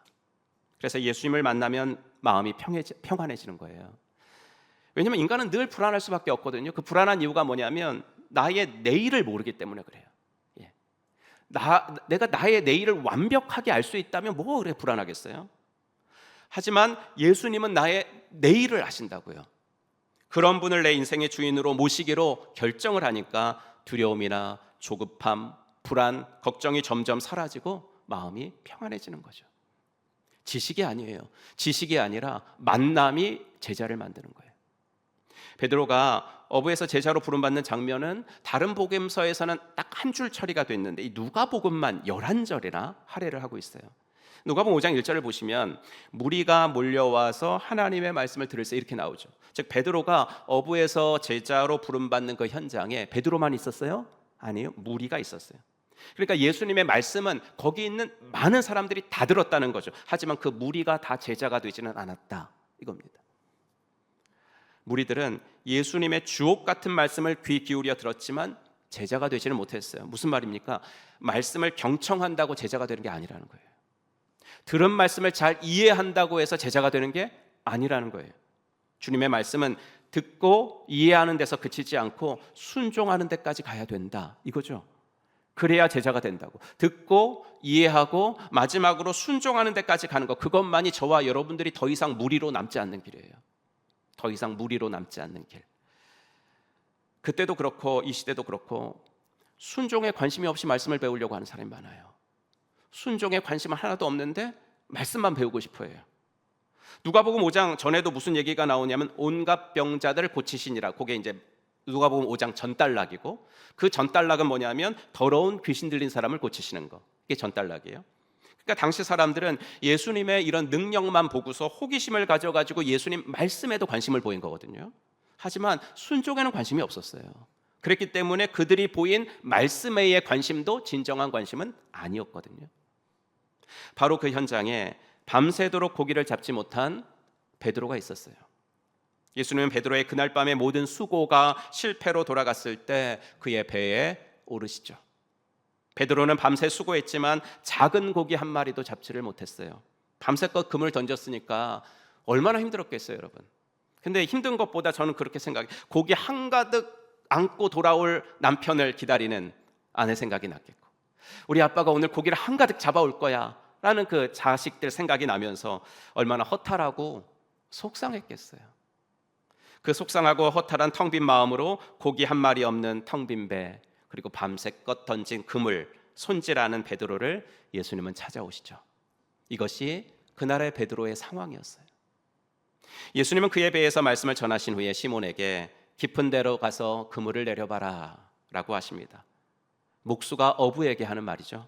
그래서 예수님을 만나면 마음이 평안해지는 거예요. 왜냐하면 인간은 늘 불안할 수밖에 없거든요. 그 불안한 이유가 뭐냐면 나의 내일을 모르기 때문에 그래요. 내가 나의 내일을 완벽하게 알 수 있다면 뭐가 그래 불안하겠어요? 하지만 예수님은 나의 내일을 아신다고요. 그런 분을 내 인생의 주인으로 모시기로 결정을 하니까 두려움이나 조급함, 불안, 걱정이 점점 사라지고 마음이 평안해지는 거죠. 지식이 아니에요. 지식이 아니라 만남이 제자를 만드는 거예요. 베드로가 어부에서 제자로 부름받는 장면은 다른 복음서에서는 딱 한 줄 처리가 됐는데 이 누가복음만 11절이나 할애를 하고 있어요. 누가복음 5장 1절을 보시면 무리가 몰려와서 하나님의 말씀을 들을세 이렇게 나오죠. 즉 베드로가 어부에서 제자로 부름받는 그 현장에 베드로만 있었어요? 아니요, 무리가 있었어요. 그러니까 예수님의 말씀은 거기 있는 많은 사람들이 다 들었다는 거죠. 하지만 그 무리가 다 제자가 되지는 않았다 이겁니다. 무리들은 예수님의 주옥 같은 말씀을 귀 기울여 들었지만 제자가 되지는 못했어요. 무슨 말입니까? 말씀을 경청한다고 제자가 되는 게 아니라는 거예요. 들은 말씀을 잘 이해한다고 해서 제자가 되는 게 아니라는 거예요. 주님의 말씀은 듣고 이해하는 데서 그치지 않고 순종하는 데까지 가야 된다 이거죠. 그래야 제자가 된다고. 듣고 이해하고 마지막으로 순종하는 데까지 가는 것, 그것만이 저와 여러분들이 더 이상 무리로 남지 않는 길이에요. 더 이상 무리로 남지 않는 길. 그때도 그렇고 이 시대도 그렇고 순종에 관심이 없이 말씀을 배우려고 하는 사람이 많아요. 순종에 관심은 하나도 없는데 말씀만 배우고 싶어 해요. 누가복음 5장 전에도 무슨 얘기가 나오냐면 온갖 병자들을 고치시니라. 그게 이제 누가복음 5장 전달락이고 그 전달락은 뭐냐면 더러운 귀신 들린 사람을 고치시는 거. 이게 전달락이에요. 그러니까 당시 사람들은 예수님의 이런 능력만 보고서 호기심을 가져가지고 예수님 말씀에도 관심을 보인 거거든요. 하지만 순종에는 관심이 없었어요. 그랬기 때문에 그들이 보인 말씀의 관심도 진정한 관심은 아니었거든요. 바로 그 현장에 밤새도록 고기를 잡지 못한 베드로가 있었어요. 예수님은 베드로의 그날 밤의 모든 수고가 실패로 돌아갔을 때 그의 배에 오르시죠. 베드로는 밤새 수고했지만 작은 고기 한 마리도 잡지를 못했어요. 밤새껏 금을 던졌으니까 얼마나 힘들었겠어요, 여러분. 근데 힘든 것보다 저는 그렇게 생각해요. 고기 한가득 안고 돌아올 남편을 기다리는 아내 생각이 났겠고, 우리 아빠가 오늘 고기를 한가득 잡아올 거야 라는 그 자식들 생각이 나면서 얼마나 허탈하고 속상했겠어요. 그 속상하고 허탈한 텅 빈 마음으로 고기 한 마리 없는 텅 빈 배, 그리고 밤새껏 던진 금을 손질하는 베드로를 예수님은 찾아오시죠. 이것이 그날의 베드로의 상황이었어요. 예수님은 그의 배에서 말씀을 전하신 후에 시몬에게 깊은 데로 가서 그물을 내려봐라 라고 하십니다. 목수가 어부에게 하는 말이죠.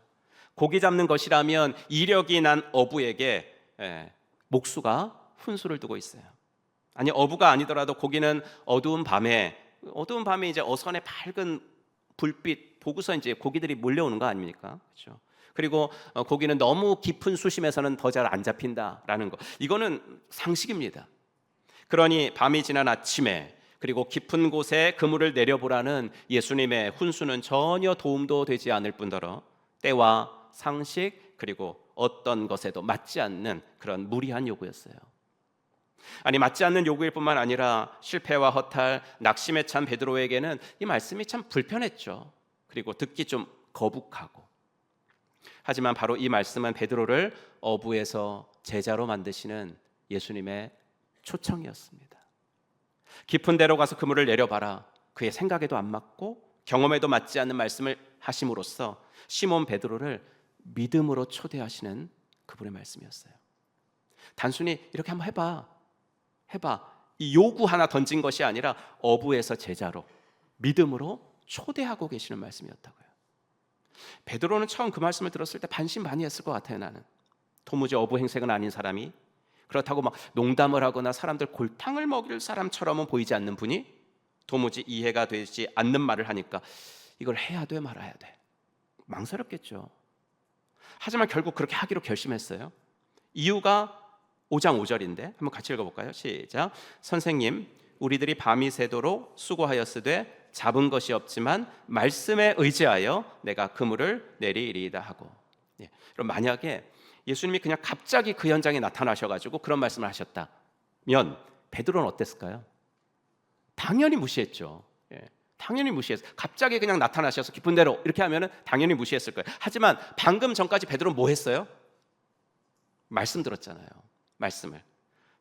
고기 잡는 것이라면 이력이 난 어부에게 목수가 훈수를 두고 있어요. 아니, 어부가 아니더라도 고기는 어두운 밤에 이제 어선의 밝은 불빛 보고서 이제 고기들이 몰려오는 거 아닙니까? 그렇죠? 그리고 고기는 너무 깊은 수심에서는 더 잘 안 잡힌다라는 거, 이거는 상식입니다. 그러니 밤이 지난 아침에 그리고 깊은 곳에 그물을 내려보라는 예수님의 훈수는 전혀 도움도 되지 않을 뿐더러 때와 상식 그리고 어떤 것에도 맞지 않는 그런 무리한 요구였어요. 아니, 맞지 않는 요구일 뿐만 아니라 실패와 허탈, 낙심에 찬 베드로에게는 이 말씀이 참 불편했죠. 그리고 듣기 좀 거북하고. 하지만 바로 이 말씀은 베드로를 어부에서 제자로 만드시는 예수님의 초청이었습니다. 깊은 데로 가서 그물을 내려봐라. 그의 생각에도 안 맞고 경험에도 맞지 않는 말씀을 하심으로써 시몬 베드로를 믿음으로 초대하시는 그분의 말씀이었어요. 단순히 이렇게 한번 해봐. 이 요구 하나 던진 것이 아니라 어부에서 제자로 믿음으로 초대하고 계시는 말씀이었다고요. 베드로는 처음 그 말씀을 들었을 때 반신 많이 했을 것 같아요. 나는 도무지 어부 행색은 아닌 사람이, 그렇다고 막 농담을 하거나 사람들 골탕을 먹일 사람처럼은 보이지 않는 분이 도무지 이해가 되지 않는 말을 하니까 이걸 해야 돼 말아야 돼, 망설였겠죠. 하지만 결국 그렇게 하기로 결심했어요. 이유가 5장 5절인데 한번 같이 읽어볼까요? 시작. 선생님, 우리들이 밤이 새도록 수고하였으되 잡은 것이 없지만 말씀에 의지하여 내가 그물을 내리이리이다 하고. 그럼 만약에 예수님이 그냥 갑자기 그 현장에 나타나셔가지고 그런 말씀을 하셨다면 베드로는 어땠을까요? 당연히 무시했죠. 당연히 무시했어요. 갑자기 그냥 나타나셔서 깊은 데로 이렇게 하면 당연히 무시했을 거예요. 하지만 방금 전까지 베드로는 뭐 했어요? 말씀 들었잖아요. 말씀을.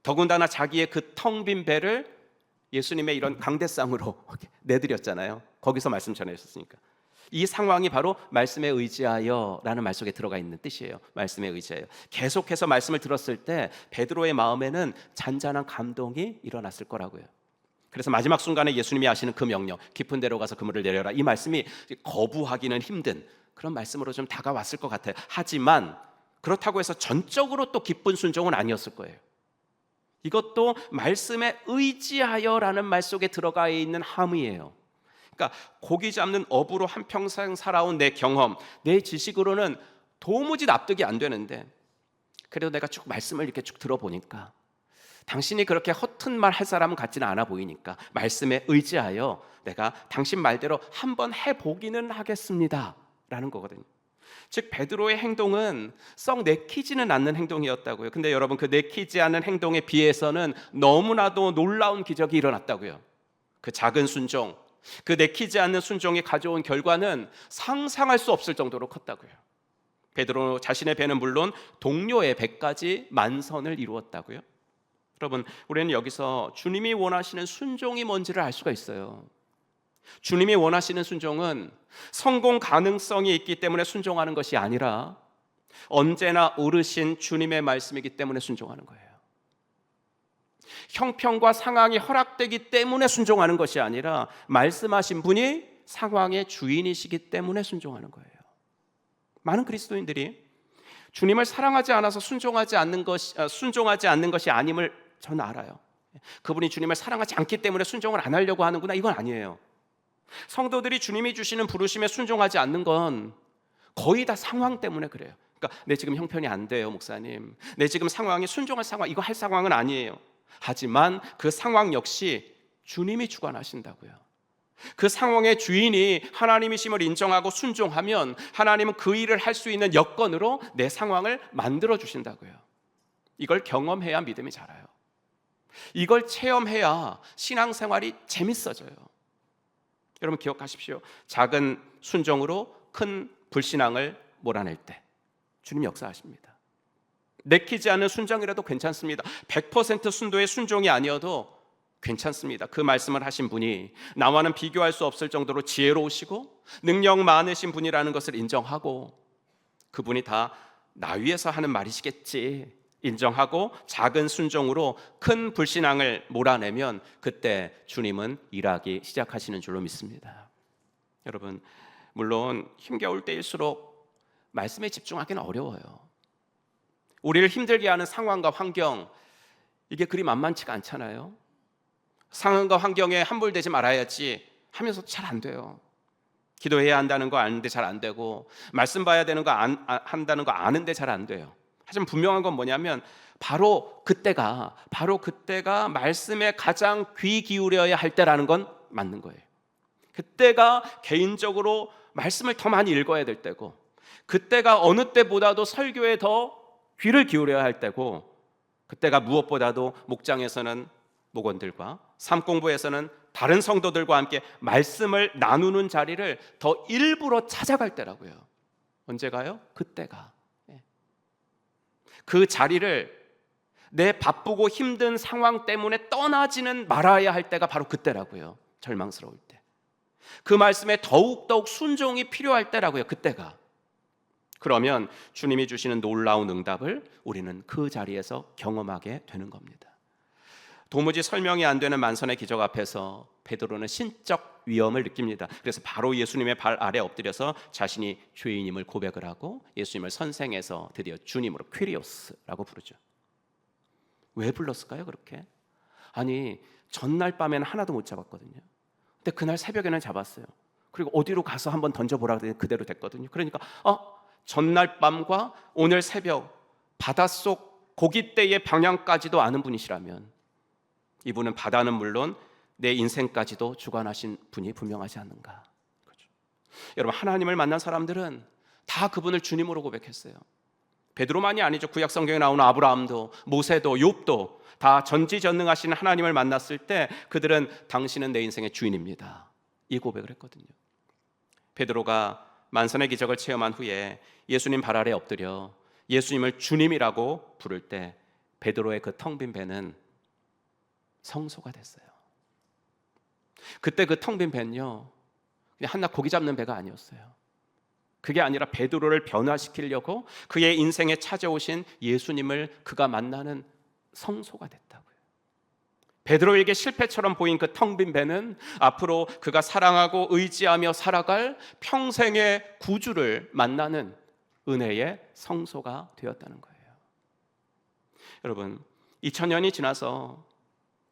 더군다나 자기의 그 텅 빈 배를 예수님의 이런 강대상으로 내드렸잖아요. 거기서 말씀 전해주셨으니까. 이 상황이 바로 말씀에 의지하여 라는 말 속에 들어가 있는 뜻이에요. 말씀에 의지하여. 계속해서 말씀을 들었을 때 베드로의 마음에는 잔잔한 감동이 일어났을 거라고요. 그래서 마지막 순간에 예수님이 하시는 그 명령, 깊은 데로 가서 그물을 내려라, 이 말씀이 거부하기는 힘든 그런 말씀으로 좀 다가왔을 것 같아요. 하지만 그렇다고 해서 전적으로 또 기쁜 순종은 아니었을 거예요. 이것도 말씀에 의지하여라는 말 속에 들어가 있는 함의예요. 그러니까 고기 잡는 어부로 한평생 살아온 내 경험, 내 지식으로는 도무지 납득이 안 되는데, 그래도 내가 쭉 말씀을 이렇게 쭉 들어보니까 당신이 그렇게 허튼 말 할 사람은 같지는 않아 보이니까 말씀에 의지하여 내가 당신 말대로 한번 해보기는 하겠습니다 라는 거거든요. 즉 베드로의 행동은 썩 내키지는 않는 행동이었다고요. 근데 여러분, 그 내키지 않은 행동에 비해서는 너무나도 놀라운 기적이 일어났다고요. 그 작은 순종, 그 내키지 않는 순종이 가져온 결과는 상상할 수 없을 정도로 컸다고요. 베드로 자신의 배는 물론 동료의 배까지 만선을 이루었다고요. 여러분, 우리는 여기서 주님이 원하시는 순종이 뭔지를 알 수가 있어요. 주님이 원하시는 순종은 성공 가능성이 있기 때문에 순종하는 것이 아니라 언제나 오르신 주님의 말씀이기 때문에 순종하는 거예요. 형편과 상황이 허락되기 때문에 순종하는 것이 아니라 말씀하신 분이 상황의 주인이시기 때문에 순종하는 거예요. 많은 그리스도인들이 주님을 사랑하지 않아서 순종하지 않는 것이 아님을 저는 알아요. 그분이 주님을 사랑하지 않기 때문에 순종을 안 하려고 하는구나, 이건 아니에요. 성도들이 주님이 주시는 부르심에 순종하지 않는 건 거의 다 상황 때문에 그래요. 그러니까 내 지금 형편이 안 돼요, 목사님. 내 지금 상황이 순종할 상황, 이거 할 상황은 아니에요. 하지만 그 상황 역시 주님이 주관하신다고요. 그 상황의 주인이 하나님이심을 인정하고 순종하면 하나님은 그 일을 할 수 있는 여건으로 내 상황을 만들어 주신다고요. 이걸 경험해야 믿음이 자라요. 이걸 체험해야 신앙생활이 재밌어져요. 여러분 기억하십시오. 작은 순종으로 큰 불신앙을 몰아낼 때 주님 역사하십니다. 내키지 않는 순종이라도 괜찮습니다. 100% 순도의 순종이 아니어도 괜찮습니다. 그 말씀을 하신 분이 나와는 비교할 수 없을 정도로 지혜로우시고 능력 많으신 분이라는 것을 인정하고, 그분이 다 나 위해서 하는 말이시겠지 인정하고 작은 순종으로 큰 불신앙을 몰아내면 그때 주님은 일하기 시작하시는 줄로 믿습니다. 여러분, 물론 힘겨울 때일수록 말씀에 집중하기는 어려워요. 우리를 힘들게 하는 상황과 환경, 이게 그리 만만치가 않잖아요. 상황과 환경에 함몰되지 말아야지 하면서도 잘 안 돼요. 기도해야 한다는 거 아는데 잘 안 되고, 말씀 봐야 되는 거 한다는 거 아는데 잘 안 돼요. 하지만 분명한 건 뭐냐면 바로 그때가 말씀에 가장 귀 기울여야 할 때라는 건 맞는 거예요. 그때가 개인적으로 말씀을 더 많이 읽어야 될 때고, 그때가 어느 때보다도 설교에 더 귀를 기울여야 할 때고, 그때가 무엇보다도 목장에서는 목원들과 삶 공부에서는 다른 성도들과 함께 말씀을 나누는 자리를 더 일부러 찾아갈 때라고요. 언제가요? 그때가. 그 자리를 내 바쁘고 힘든 상황 때문에 떠나지는 말아야 할 때가 바로 그때라고요. 절망스러울 때. 그 말씀에 더욱더욱 순종이 필요할 때라고요. 그때가. 그러면 주님이 주시는 놀라운 응답을 우리는 그 자리에서 경험하게 되는 겁니다. 도무지 설명이 안 되는 만선의 기적 앞에서 베드로는 신적 위험을 느낍니다. 그래서 바로 예수님의 발 아래 엎드려서 자신이 죄인임을 고백을 하고 예수님을 선생해서 드디어 주님으로 퀴리오스라고 부르죠. 왜 불렀을까요 그렇게? 아니, 전날 밤에는 하나도 못 잡았거든요. 근데 그날 새벽에는 잡았어요. 그리고 어디로 가서 한번 던져보라 그대로 됐거든요. 그러니까 전날 밤과 오늘 새벽 바닷속 고깃대의 방향까지도 아는 분이시라면 이분은 바다는 물론 내 인생까지도 주관하신 분이 분명하지 않는가. 그렇죠. 여러분, 하나님을 만난 사람들은 다 그분을 주님으로 고백했어요. 베드로만이 아니죠. 구약 성경에 나오는 아브라함도 모세도 욥도 다 전지전능하신 하나님을 만났을 때 그들은 당신은 내 인생의 주인입니다, 이 고백을 했거든요. 베드로가 만선의 기적을 체험한 후에 예수님 발 아래 엎드려 예수님을 주님이라고 부를 때 베드로의 그 텅 빈 배는 성소가 됐어요. 그때 그 텅 빈 배는요, 그냥 한낱 고기 잡는 배가 아니었어요. 그게 아니라 베드로를 변화시키려고 그의 인생에 찾아오신 예수님을 그가 만나는 성소가 됐다고요. 베드로에게 실패처럼 보인 그 텅 빈 배는 앞으로 그가 사랑하고 의지하며 살아갈 평생의 구주를 만나는 은혜의 성소가 되었다는 거예요. 여러분, 2000년이 지나서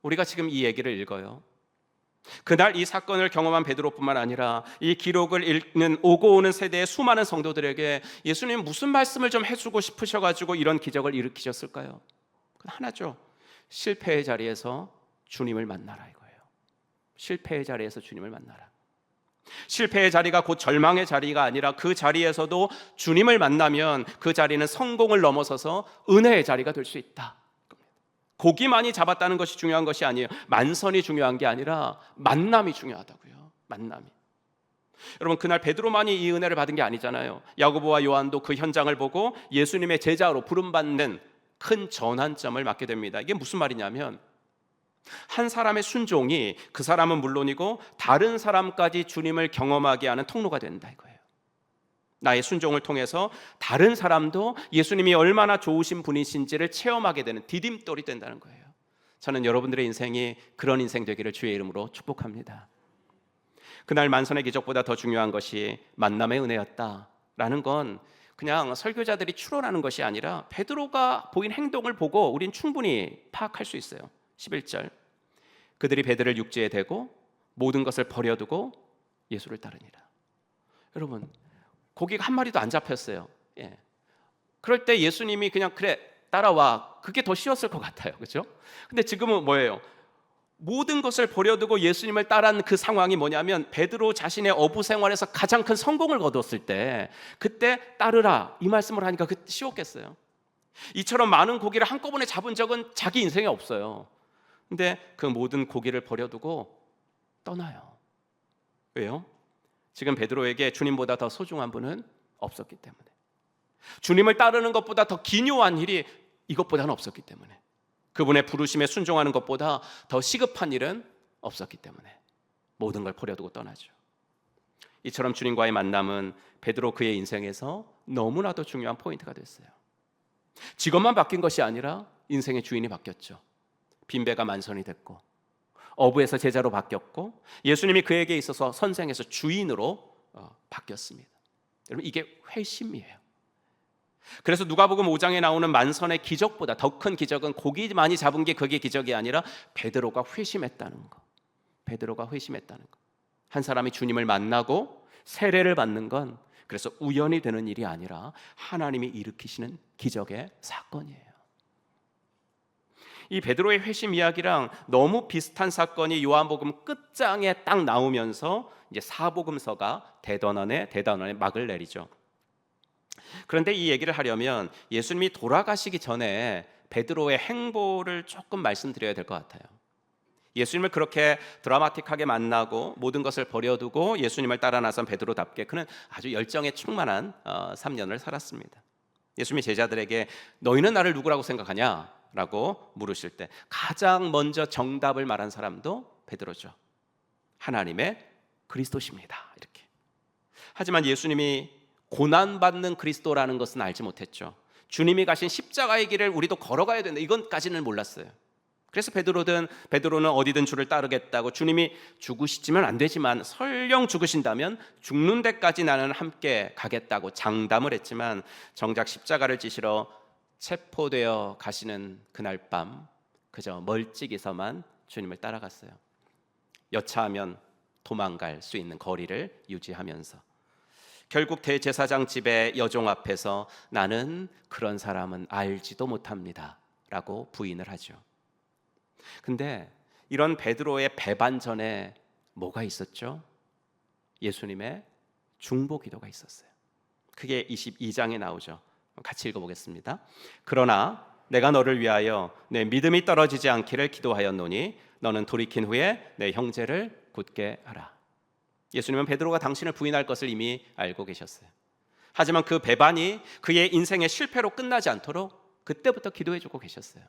우리가 지금 이 얘기를 읽어요. 그날 이 사건을 경험한 베드로뿐만 아니라 이 기록을 읽는 오고 오는 세대의 수많은 성도들에게 예수님 무슨 말씀을 좀 해주고 싶으셔가지고 이런 기적을 일으키셨을까요? 그건 하나죠. 실패의 자리에서 주님을 만나라 이거예요. 실패의 자리에서 주님을 만나라. 실패의 자리가 곧 절망의 자리가 아니라 그 자리에서도 주님을 만나면 그 자리는 성공을 넘어서서 은혜의 자리가 될 수 있다. 고기 많이 잡았다는 것이 중요한 것이 아니에요. 만선이 중요한 게 아니라 만남이 중요하다고요. 만남이. 여러분, 그날 베드로만이 이 은혜를 받은 게 아니잖아요. 야고보와 요한도 그 현장을 보고 예수님의 제자로 부름받는 큰 전환점을 맞게 됩니다. 이게 무슨 말이냐면 한 사람의 순종이 그 사람은 물론이고 다른 사람까지 주님을 경험하게 하는 통로가 된다 이거예요. 나의 순종을 통해서 다른 사람도 예수님이 얼마나 좋으신 분이신지를 체험하게 되는 디딤돌이 된다는 거예요. 저는 여러분들의 인생이 그런 인생 되기를 주의 이름으로 축복합니다. 그날 만선의 기적보다 더 중요한 것이 만남의 은혜였다라는 건 그냥 설교자들이 추론하는 것이 아니라 베드로가 보인 행동을 보고 우린 충분히 파악할 수 있어요. 11절, 그들이 배들을 육지에 대고 모든 것을 버려두고 예수를 따르니라. 여러분, 고기가 한 마리도 안 잡혔어요. 예. 그럴 때 예수님이 그냥 그래 따라와, 그게 더 쉬웠을 것 같아요. 그렇죠? 근데 지금은 뭐예요? 모든 것을 버려두고 예수님을 따라한 그 상황이 뭐냐면 베드로 자신의 어부 생활에서 가장 큰 성공을 거뒀을 때 그때 따르라 이 말씀을 하니까 그 쉬웠겠어요? 이처럼 많은 고기를 한꺼번에 잡은 적은 자기 인생에 없어요. 근데 그 모든 고기를 버려두고 떠나요. 왜요? 지금 베드로에게 주님보다 더 소중한 분은 없었기 때문에, 주님을 따르는 것보다 더 기묘한 일이 이것보다는 없었기 때문에, 그분의 부르심에 순종하는 것보다 더 시급한 일은 없었기 때문에 모든 걸 버려두고 떠나죠. 이처럼 주님과의 만남은 베드로 그의 인생에서 너무나도 중요한 포인트가 됐어요. 직업만 바뀐 것이 아니라 인생의 주인이 바뀌었죠. 빈배가 만선이 됐고 어부에서 제자로 바뀌었고 예수님이 그에게 있어서 선생에서 주인으로 바뀌었습니다. 여러분, 이게 회심이에요. 그래서 누가복음 5장에 나오는 만선의 기적보다 더 큰 기적은 고기 많이 잡은 게 그게 기적이 아니라 베드로가 회심했다는 거. 베드로가 회심했다는 거. 한 사람이 주님을 만나고 세례를 받는 건 그래서 우연히 되는 일이 아니라 하나님이 일으키시는 기적의 사건이에요. 이 베드로의 회심 이야기랑 너무 비슷한 사건이 요한복음 끝장에 딱 나오면서 이제 사복음서가 대단원의 막을 내리죠. 그런데 이 얘기를 하려면 예수님이 돌아가시기 전에 베드로의 행보를 조금 말씀드려야 될 것 같아요. 예수님을 그렇게 드라마틱하게 만나고 모든 것을 버려두고 예수님을 따라 나선 베드로답게 그는 아주 열정에 충만한 3년을 살았습니다. 예수님이 제자들에게 너희는 나를 누구라고 생각하냐? 라고 물으실 때 가장 먼저 정답을 말한 사람도 베드로죠. 하나님의 그리스도십니다. 이렇게. 하지만 예수님이 고난받는 그리스도라는 것은 알지 못했죠. 주님이 가신 십자가의 길을 우리도 걸어가야 된다, 이건까지는 몰랐어요. 그래서 베드로는 어디든 주를 따르겠다고, 주님이 죽으시지만 안 되지만 설령 죽으신다면 죽는 데까지 나는 함께 가겠다고 장담을 했지만 정작 십자가를 지시러 체포되어 가시는 그날 밤 그저 멀찍이서만 주님을 따라갔어요. 여차하면 도망갈 수 있는 거리를 유지하면서 결국 대제사장 집의 여종 앞에서 나는 그런 사람은 알지도 못합니다 라고 부인을 하죠. 근데 이런 베드로의 배반전에 뭐가 있었죠? 예수님의 중보기도가 있었어요. 그게 22장에 나오죠. 같이 읽어보겠습니다. 그러나 내가 너를 위하여 내 믿음이 떨어지지 않기를 기도하였노니 너는 돌이킨 후에 내 형제를 굳게 하라. 예수님은 베드로가 당신을 부인할 것을 이미 알고 계셨어요. 하지만 그 배반이 그의 인생의 실패로 끝나지 않도록 그때부터 기도해주고 계셨어요.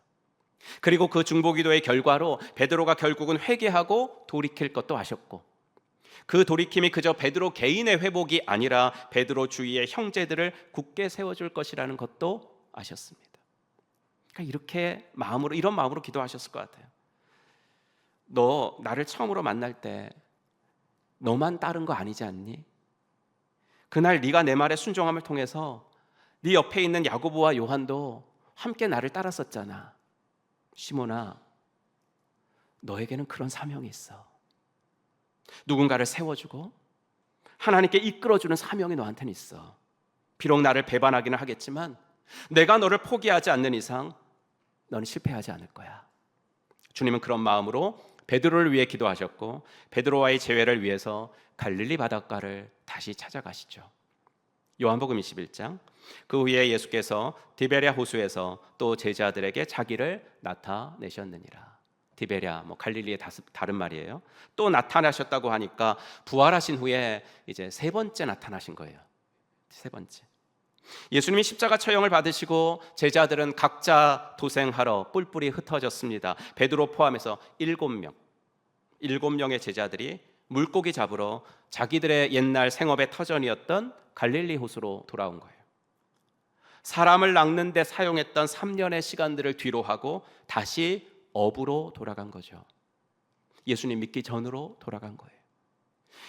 그리고 그 중보기도의 결과로 베드로가 결국은 회개하고 돌이킬 것도 아셨고, 그 돌이킴이 그저 베드로 개인의 회복이 아니라 베드로 주위의 형제들을 굳게 세워줄 것이라는 것도 아셨습니다. 그러니까 이런 마음으로 기도하셨을 것 같아요. 너 나를 처음으로 만날 때 너만 따른 거 아니지 않니? 그날 네가 내 말에 순종함을 통해서 네 옆에 있는 야고보와 요한도 함께 나를 따랐었잖아. 시몬아, 너에게는 그런 사명이 있어. 누군가를 세워주고 하나님께 이끌어주는 사명이 너한테는 있어. 비록 나를 배반하기는 하겠지만 내가 너를 포기하지 않는 이상 너는 실패하지 않을 거야. 주님은 그런 마음으로 베드로를 위해 기도하셨고 베드로와의 재회를 위해서 갈릴리 바닷가를 다시 찾아가시죠. 요한복음 21장. 그 후에 예수께서 디베랴 호수에서 또 제자들에게 자기를 나타내셨느니라. 디베랴, 갈릴리의 다른 말이에요. 또 나타나셨다고 하니까 부활하신 후에 이제 세 번째 나타나신 거예요. 세 번째. 예수님이 십자가 처형을 받으시고 제자들은 각자 도생하러 뿔뿔이 흩어졌습니다. 베드로 포함해서 7명의 제자들이 물고기 잡으러 자기들의 옛날 생업의 터전이었던 갈릴리 호수로 돌아온 거예요. 사람을 낚는 데 사용했던 3년의 시간들을 뒤로 하고 다시 어부로 돌아간 거죠. 예수님 믿기 전으로 돌아간 거예요.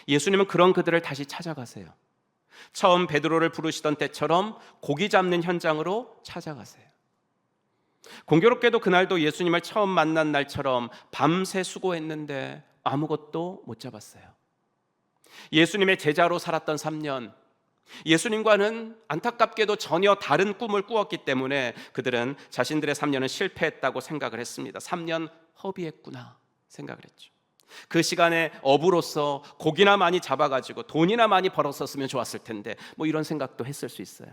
예수님은 그런 그들을 다시 찾아가세요. 처음 베드로를 부르시던 때처럼 고기 잡는 현장으로 찾아가세요. 공교롭게도 그날도 예수님을 처음 만난 날처럼 밤새 수고했는데 아무것도 못 잡았어요. 예수님의 제자로 살았던 3년, 예수님과는 안타깝게도 전혀 다른 꿈을 꾸었기 때문에 그들은 자신들의 3년은 실패했다고 생각을 했습니다. 3년 허비했구나 생각을 했죠. 그 시간에 어부로서 고기나 많이 잡아가지고 돈이나 많이 벌었었으면 좋았을 텐데 뭐 이런 생각도 했을 수 있어요.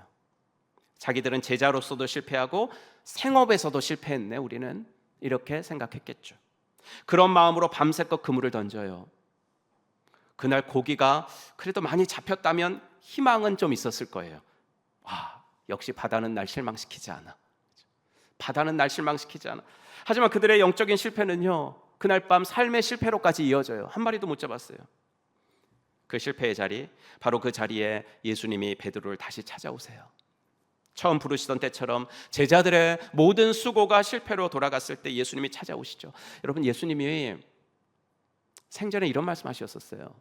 자기들은 제자로서도 실패하고 생업에서도 실패했네 우리는, 이렇게 생각했겠죠. 그런 마음으로 밤새껏 그물을 던져요. 그날 고기가 그래도 많이 잡혔다면 희망은 좀 있었을 거예요. 와, 역시 바다는 날 실망시키지 않아. 바다는 날 실망시키지 않아. 하지만 그들의 영적인 실패는요, 그날 밤 삶의 실패로까지 이어져요. 한 마리도 못 잡았어요. 그 실패의 자리, 바로 그 자리에 예수님이 베드로를 다시 찾아오세요. 처음 부르시던 때처럼 제자들의 모든 수고가 실패로 돌아갔을 때 예수님이 찾아오시죠. 여러분, 예수님이 생전에 이런 말씀하셨었어요.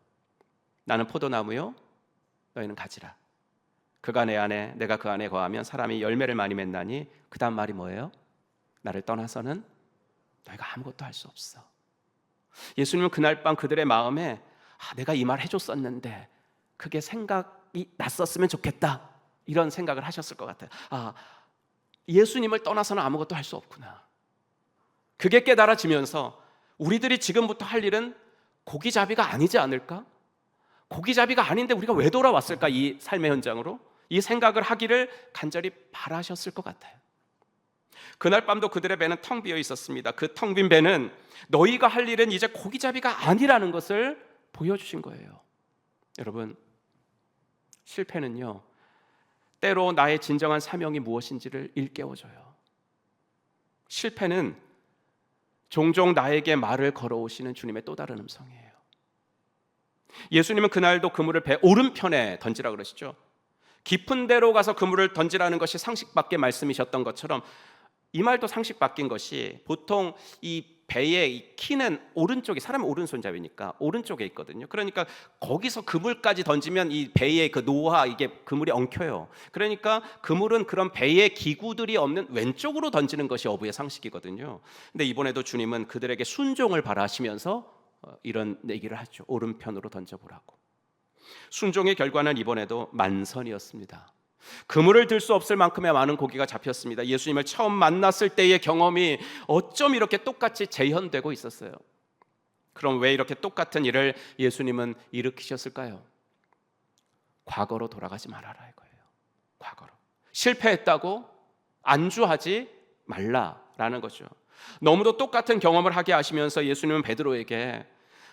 나는 포도나무요, 너희는 가지라. 그가 내 안에, 내가 그 안에 거하면 사람이 열매를 많이 맺나니, 그 다음 말이 뭐예요? 나를 떠나서는 너희가 아무것도 할 수 없어. 예수님은 그날 밤 그들의 마음에 내가 이 말 해줬었는데 그게 생각이 났었으면 좋겠다, 이런 생각을 하셨을 것 같아요. 예수님을 떠나서는 아무것도 할 수 없구나. 그게 깨달아지면서 우리들이 지금부터 할 일은 고기잡이가 아니지 않을까? 고기잡이가 아닌데 우리가 왜 돌아왔을까? 이 삶의 현장으로 이 생각을 하기를 간절히 바라셨을 것 같아요. 그날 밤도 그들의 배는 텅 비어 있었습니다. 그 텅 빈 배는 너희가 할 일은 이제 고기잡이가 아니라는 것을 보여주신 거예요. 여러분, 실패는요, 때로 나의 진정한 사명이 무엇인지를 일깨워줘요. 실패는 종종 나에게 말을 걸어오시는 주님의 또 다른 음성이에요. 예수님은 그날도 그물을 배 오른편에 던지라 그러시죠. 깊은 데로 가서 그물을 던지라는 것이 상식 밖의 말씀이셨던 것처럼 이 말도 상식 바뀐 것이, 보통 이 배의 이 키는 오른쪽이, 사람은 오른손잡이니까 오른쪽에 있거든요. 그러니까 거기서 그물까지 던지면 이 배의 그 노화, 이게 그물이 엉켜요. 그러니까 그물은 그런 배의 기구들이 없는 왼쪽으로 던지는 것이 어부의 상식이거든요. 근데 이번에도 주님은 그들에게 순종을 바라시면서 이런 얘기를 하죠. 오른편으로 던져보라고. 순종의 결과는 이번에도 만선이었습니다. 그물을 들 수 없을 만큼의 많은 고기가 잡혔습니다. 예수님을 처음 만났을 때의 경험이 어쩜 이렇게 똑같이 재현되고 있었어요. 그럼 왜 이렇게 똑같은 일을 예수님은 일으키셨을까요? 과거로 돌아가지 말아라 이거예요. 과거로. 실패했다고 안주하지 말라라는 거죠. 너무도 똑같은 경험을 하게 하시면서 예수님은 베드로에게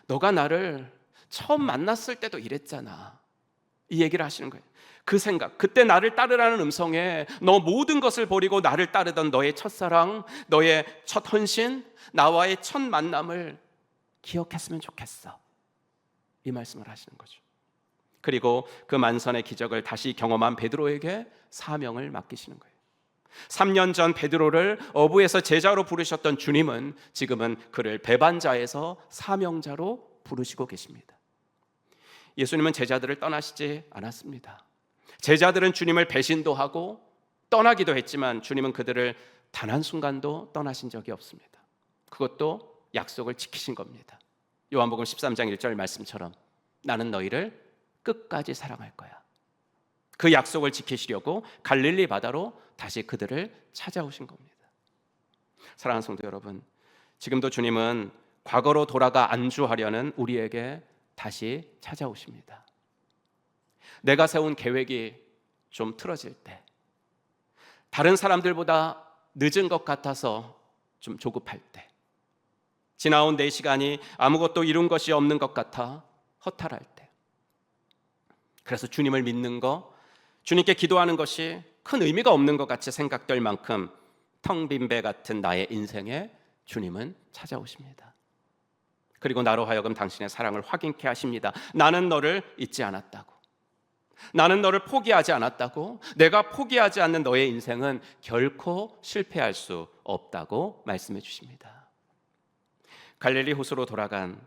너가 나를 처음 만났을 때도 이랬잖아, 이 얘기를 하시는 거예요. 그 생각, 그때 나를 따르라는 음성에 너 모든 것을 버리고 나를 따르던 너의 첫사랑, 너의 첫 헌신, 나와의 첫 만남을 기억했으면 좋겠어, 이 말씀을 하시는 거죠. 그리고 그 만선의 기적을 다시 경험한 베드로에게 사명을 맡기시는 거예요. 3년 전 베드로를 어부에서 제자로 부르셨던 주님은 지금은 그를 배반자에서 사명자로 부르시고 계십니다. 예수님은 제자들을 떠나시지 않았습니다. 제자들은 주님을 배신도 하고 떠나기도 했지만 주님은 그들을 단 한순간도 떠나신 적이 없습니다. 그것도 약속을 지키신 겁니다. 요한복음 13장 1절 말씀처럼 나는 너희를 끝까지 사랑할 거야. 그 약속을 지키시려고 갈릴리 바다로 다시 그들을 찾아오신 겁니다. 사랑하는 성도 여러분, 지금도 주님은 과거로 돌아가 안주하려는 우리에게 다시 찾아오십니다. 내가 세운 계획이 좀 틀어질 때, 다른 사람들보다 늦은 것 같아서 좀 조급할 때, 지나온 내 시간이 아무것도 이룬 것이 없는 것 같아 허탈할 때, 그래서 주님을 믿는 거, 주님께 기도하는 것이 큰 의미가 없는 것 같이 생각될 만큼 텅 빈 배 같은 나의 인생에 주님은 찾아오십니다. 그리고 나로 하여금 당신의 사랑을 확인케 하십니다. 나는 너를 잊지 않았다고, 나는 너를 포기하지 않았다고, 내가 포기하지 않는 너의 인생은 결코 실패할 수 없다고 말씀해 주십니다. 갈릴리 호수로 돌아간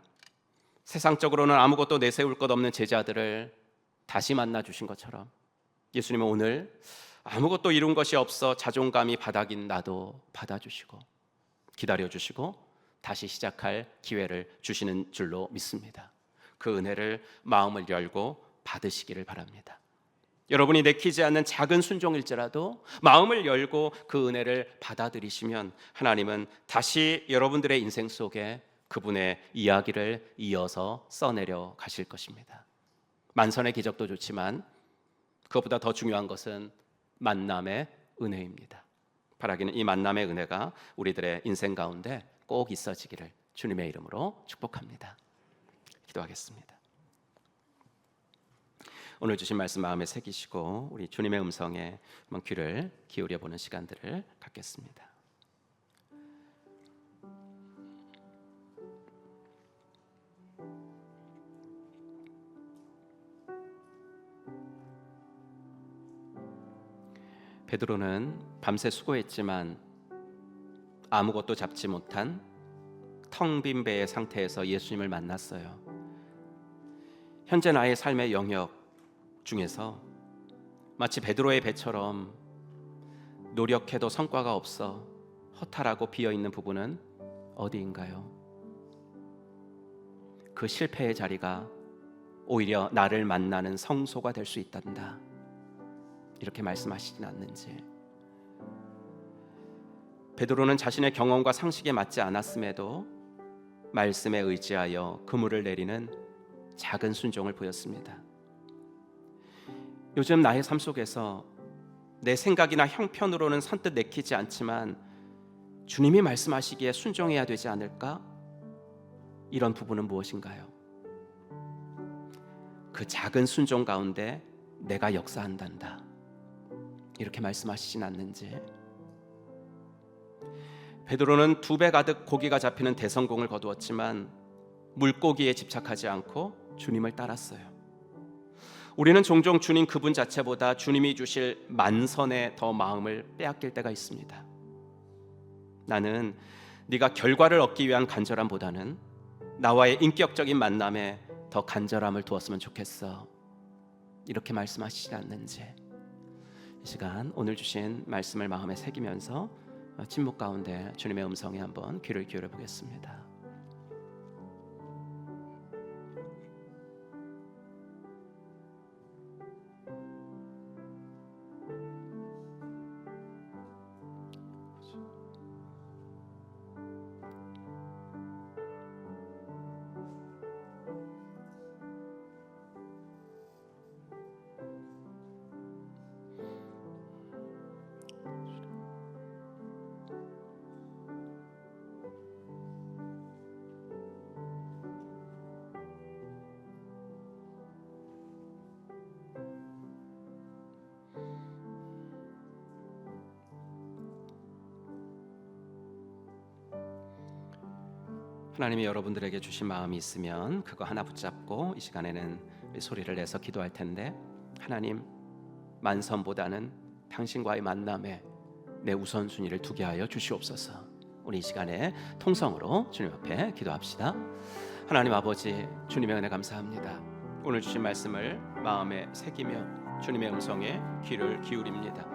세상적으로는 아무것도 내세울 것 없는 제자들을 다시 만나 주신 것처럼 예수님은 오늘 아무것도 이룬 것이 없어 자존감이 바닥인 나도 받아주시고 기다려주시고 다시 시작할 기회를 주시는 줄로 믿습니다. 그 은혜를 마음을 열고 받으시기를 바랍니다. 여러분이 내키지 않는 작은 순종일지라도 마음을 열고 그 은혜를 받아들이시면 하나님은 다시 여러분들의 인생 속에 그분의 이야기를 이어서 써내려 가실 것입니다. 만선의 기적도 좋지만 그것보다 더 중요한 것은 만남의 은혜입니다. 바라기는 이 만남의 은혜가 우리들의 인생 가운데 꼭 있어지기를 주님의 이름으로 축복합니다. 기도하겠습니다. 오늘 주신 말씀 마음에 새기시고 우리 주님의 음성에 한번 귀를 기울여 보는 시간들을 갖겠습니다. 베드로는 밤새 수고했지만 아무것도 잡지 못한 텅 빈 배의 상태에서 예수님을 만났어요. 현재 나의 삶의 영역 중에서 마치 베드로의 배처럼 노력해도 성과가 없어 허탈하고 비어있는 부분은 어디인가요? 그 실패의 자리가 오히려 나를 만나는 성소가 될 수 있단다, 이렇게 말씀하시진 않는지. 베드로는 자신의 경험과 상식에 맞지 않았음에도 말씀에 의지하여 그물을 내리는 작은 순종을 보였습니다. 요즘 나의 삶 속에서 내 생각이나 형편으로는 선뜻 내키지 않지만 주님이 말씀하시기에 순종해야 되지 않을까? 이런 부분은 무엇인가요? 그 작은 순종 가운데 내가 역사한단다, 이렇게 말씀하시진 않는지. 베드로는 2배 가득 고기가 잡히는 대성공을 거두었지만 물고기에 집착하지 않고 주님을 따랐어요. 우리는 종종 주님 그분 자체보다 주님이 주실 만선에 더 마음을 빼앗길 때가 있습니다. 나는 네가 결과를 얻기 위한 간절함보다는 나와의 인격적인 만남에 더 간절함을 두었으면 좋겠어, 이렇게 말씀하시지 않는지. 이 시간 오늘 주신 말씀을 마음에 새기면서 침묵 가운데 주님의 음성에 한번 귀를 기울여 보겠습니다. 하나님이 여러분들에게 주신 마음이 있으면 그거 하나 붙잡고 이 시간에는 소리를 내서 기도할 텐데, 하나님, 만선보다는 당신과의 만남에 내 우선순위를 두게 하여 주시옵소서. 우리 이 시간에 통성으로 주님 앞에 기도합시다. 하나님 아버지, 주님의 은혜 감사합니다. 오늘 주신 말씀을 마음에 새기며 주님의 음성에 귀를 기울입니다.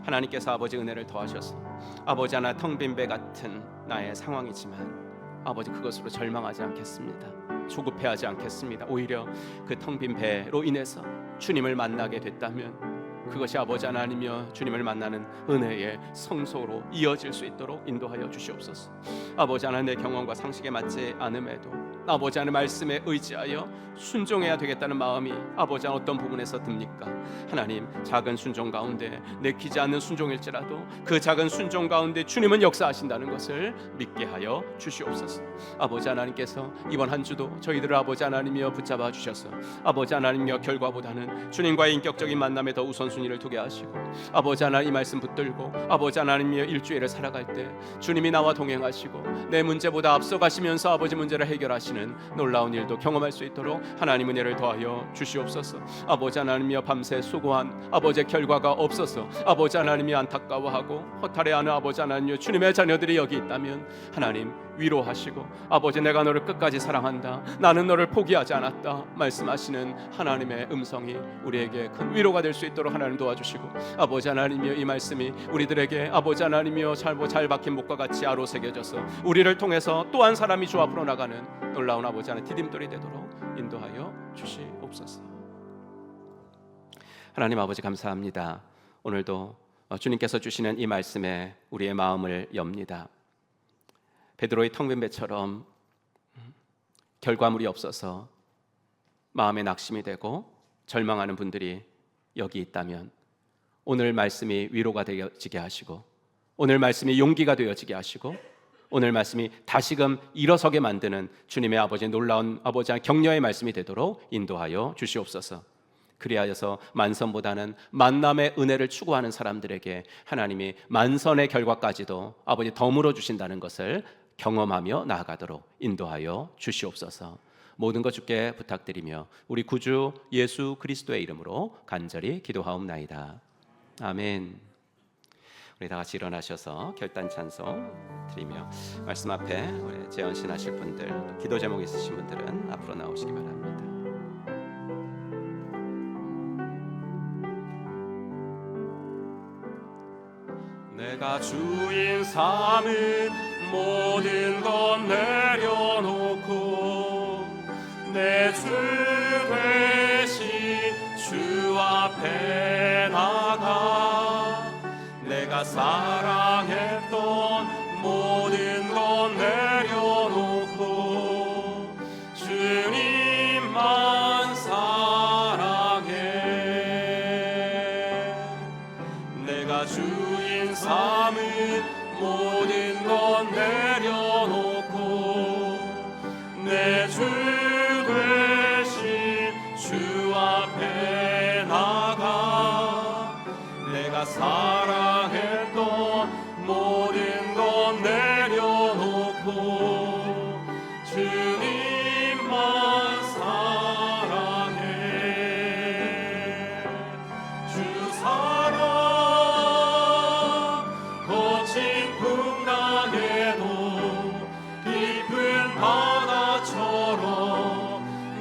하나님께서 아버지 은혜를 더하셔서 아버지 하나 텅 빈 배 같은 나의 상황이지만 아버지 그것으로 절망하지 않겠습니다. 조급해하지 않겠습니다. 오히려 그 텅 빈 배로 인해서 주님을 만나게 됐다면 그것이 아버지 하나님이여 주님을 만나는 은혜의 성소로 이어질 수 있도록 인도하여 주시옵소서. 아버지 하나님, 내 경험과 상식에 맞지 않음에도 아버지 하나님 말씀에 의지하여 순종해야 되겠다는 마음이 아버지 하나님 어떤 부분에서 듭니까? 하나님, 작은 순종 가운데 내키지 않는 순종일지라도 그 작은 순종 가운데 주님은 역사하신다는 것을 믿게 하여 주시옵소서. 아버지 하나님께서 이번 한 주도 저희들을 아버지 하나님이여 붙잡아 주셔서 아버지 하나님이여 결과보다는 주님과의 인격적인 만남에 더 우선순위를 두게 하시고 아버지 하나님 이 말씀 붙들고 아버지 하나님이여 일주일을 살아갈 때 주님이 나와 동행하시고 내 문제보다 앞서가시면서 아버지 문제를 해결하시는 놀라운 일도 경험할 수 있도록 하나님 은혜를 더하여 주시옵소서. 아버지 하나님이여 밤새 수고한 아버지의 결과가 없어서 아버지 하나님이 안타까워하고 허탈해하는 아버지 하나님이여 주님의 자녀들이 여기 있다면 하나님 위로하시고 아버지 내가 너를 끝까지 사랑한다, 나는 너를 포기하지 않았다 말씀하시는 하나님의 음성이 우리에게 큰 위로가 될 수 있도록 하나님 도와주시고 아버지 하나님이여 이 말씀이 우리들에게 아버지 하나님이여 잘 박힌 목과 같이 아로 새겨져서 우리를 통해서 또 한 사람이 주 앞으로 나가는 놀라운 아버지 하나님 디딤돌이 되도록 인도하여 주시옵소서. 하나님 아버지 감사합니다. 오늘도 주님께서 주시는 이 말씀에 우리의 마음을 엽니다. 베드로의 텅 빈 배처럼 결과물이 없어서 마음에 낙심이 되고 절망하는 분들이 여기 있다면 오늘 말씀이 위로가 되어지게 하시고, 오늘 말씀이 용기가 되어지게 하시고, 오늘 말씀이 다시금 일어서게 만드는 주님의 아버지 놀라운 아버지의 격려의 말씀이 되도록 인도하여 주시옵소서. 그리하여서 만선보다는 만남의 은혜를 추구하는 사람들에게 하나님이 만선의 결과까지도 아버지 덤으로 주신다는 것을 경험하며 나아가도록 인도하여 주시옵소서. 모든 것 주께 부탁드리며 우리 구주 예수 그리스도의 이름으로 간절히 기도하옵나이다. 아멘. 우리 다 같이 일어나셔서 결단 찬송 드리며 말씀 앞에 우리 재언신 하실 분들, 기도 제목 있으신 분들은 앞으로 나오시기 바랍니다. 내가 주인 삼은 모든 것 내려놓고 내 주 되신 주 앞에 나가 내가 사랑했던 모든 것 내려놓고 주님만 사랑해. 내가 주인 삼은 모든 것 내려놓고 내 주 되신 주 앞에 나가 내가 사랑했던 모든 것 내려놓고 주님만 사랑해. 주 사랑 거친 풍랑에도 깊은 바다처럼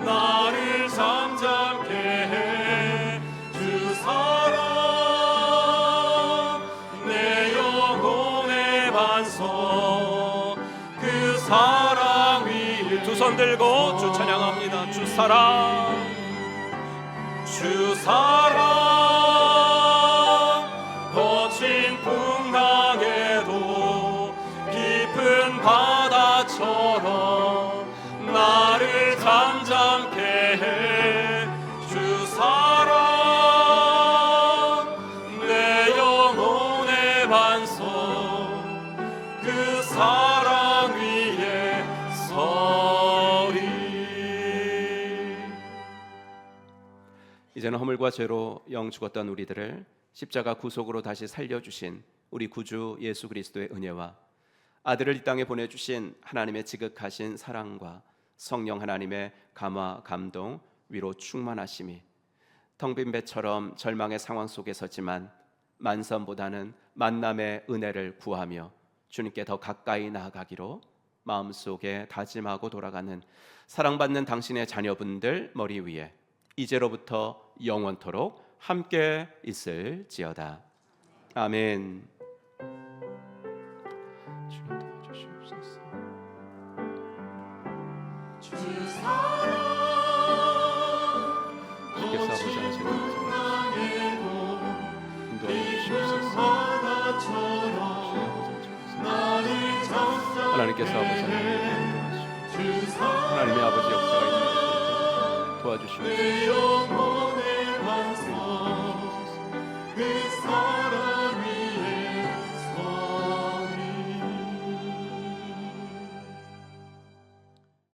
나를 잠잠케 해. 주 사랑 내 영혼의 반석 그 사랑 위에 두 손 들고 주 찬양합니다. 주 사랑 주 사랑 거친 풍랑에도 깊은 바다처럼 나를 잠잠케 해. 주 사랑 내 영혼의 반석 그 사랑 위에 서리. 이제는 허물과 죄로 영 죽었던 우리들을 십자가 구속으로 다시 살려주신 우리 구주 예수 그리스도의 은혜와 아들을 이 땅에 보내주신 하나님의 지극하신 사랑과 성령 하나님의 감화, 감동, 위로 충만하심이 텅 빈 배처럼 절망의 상황 속에 서지만 만선보다는 만남의 은혜를 구하며 주님께 더 가까이 나아가기로 마음속에 다짐하고 돌아가는 사랑받는 당신의 자녀분들 머리 위에 이제로부터 영원토록 함께 있을지어다. 아멘. 주님 도와주시옵소서. 주 사랑 주께서 아버지 하시는 풍랑에도 인도하여 주시옵소서. 바다처럼 나를 잠잠케 하나님께서 아버지 하나님의 아버지 역사가 있는 것을 도와주시옵소서. 내 영혼의 반석 그 사랑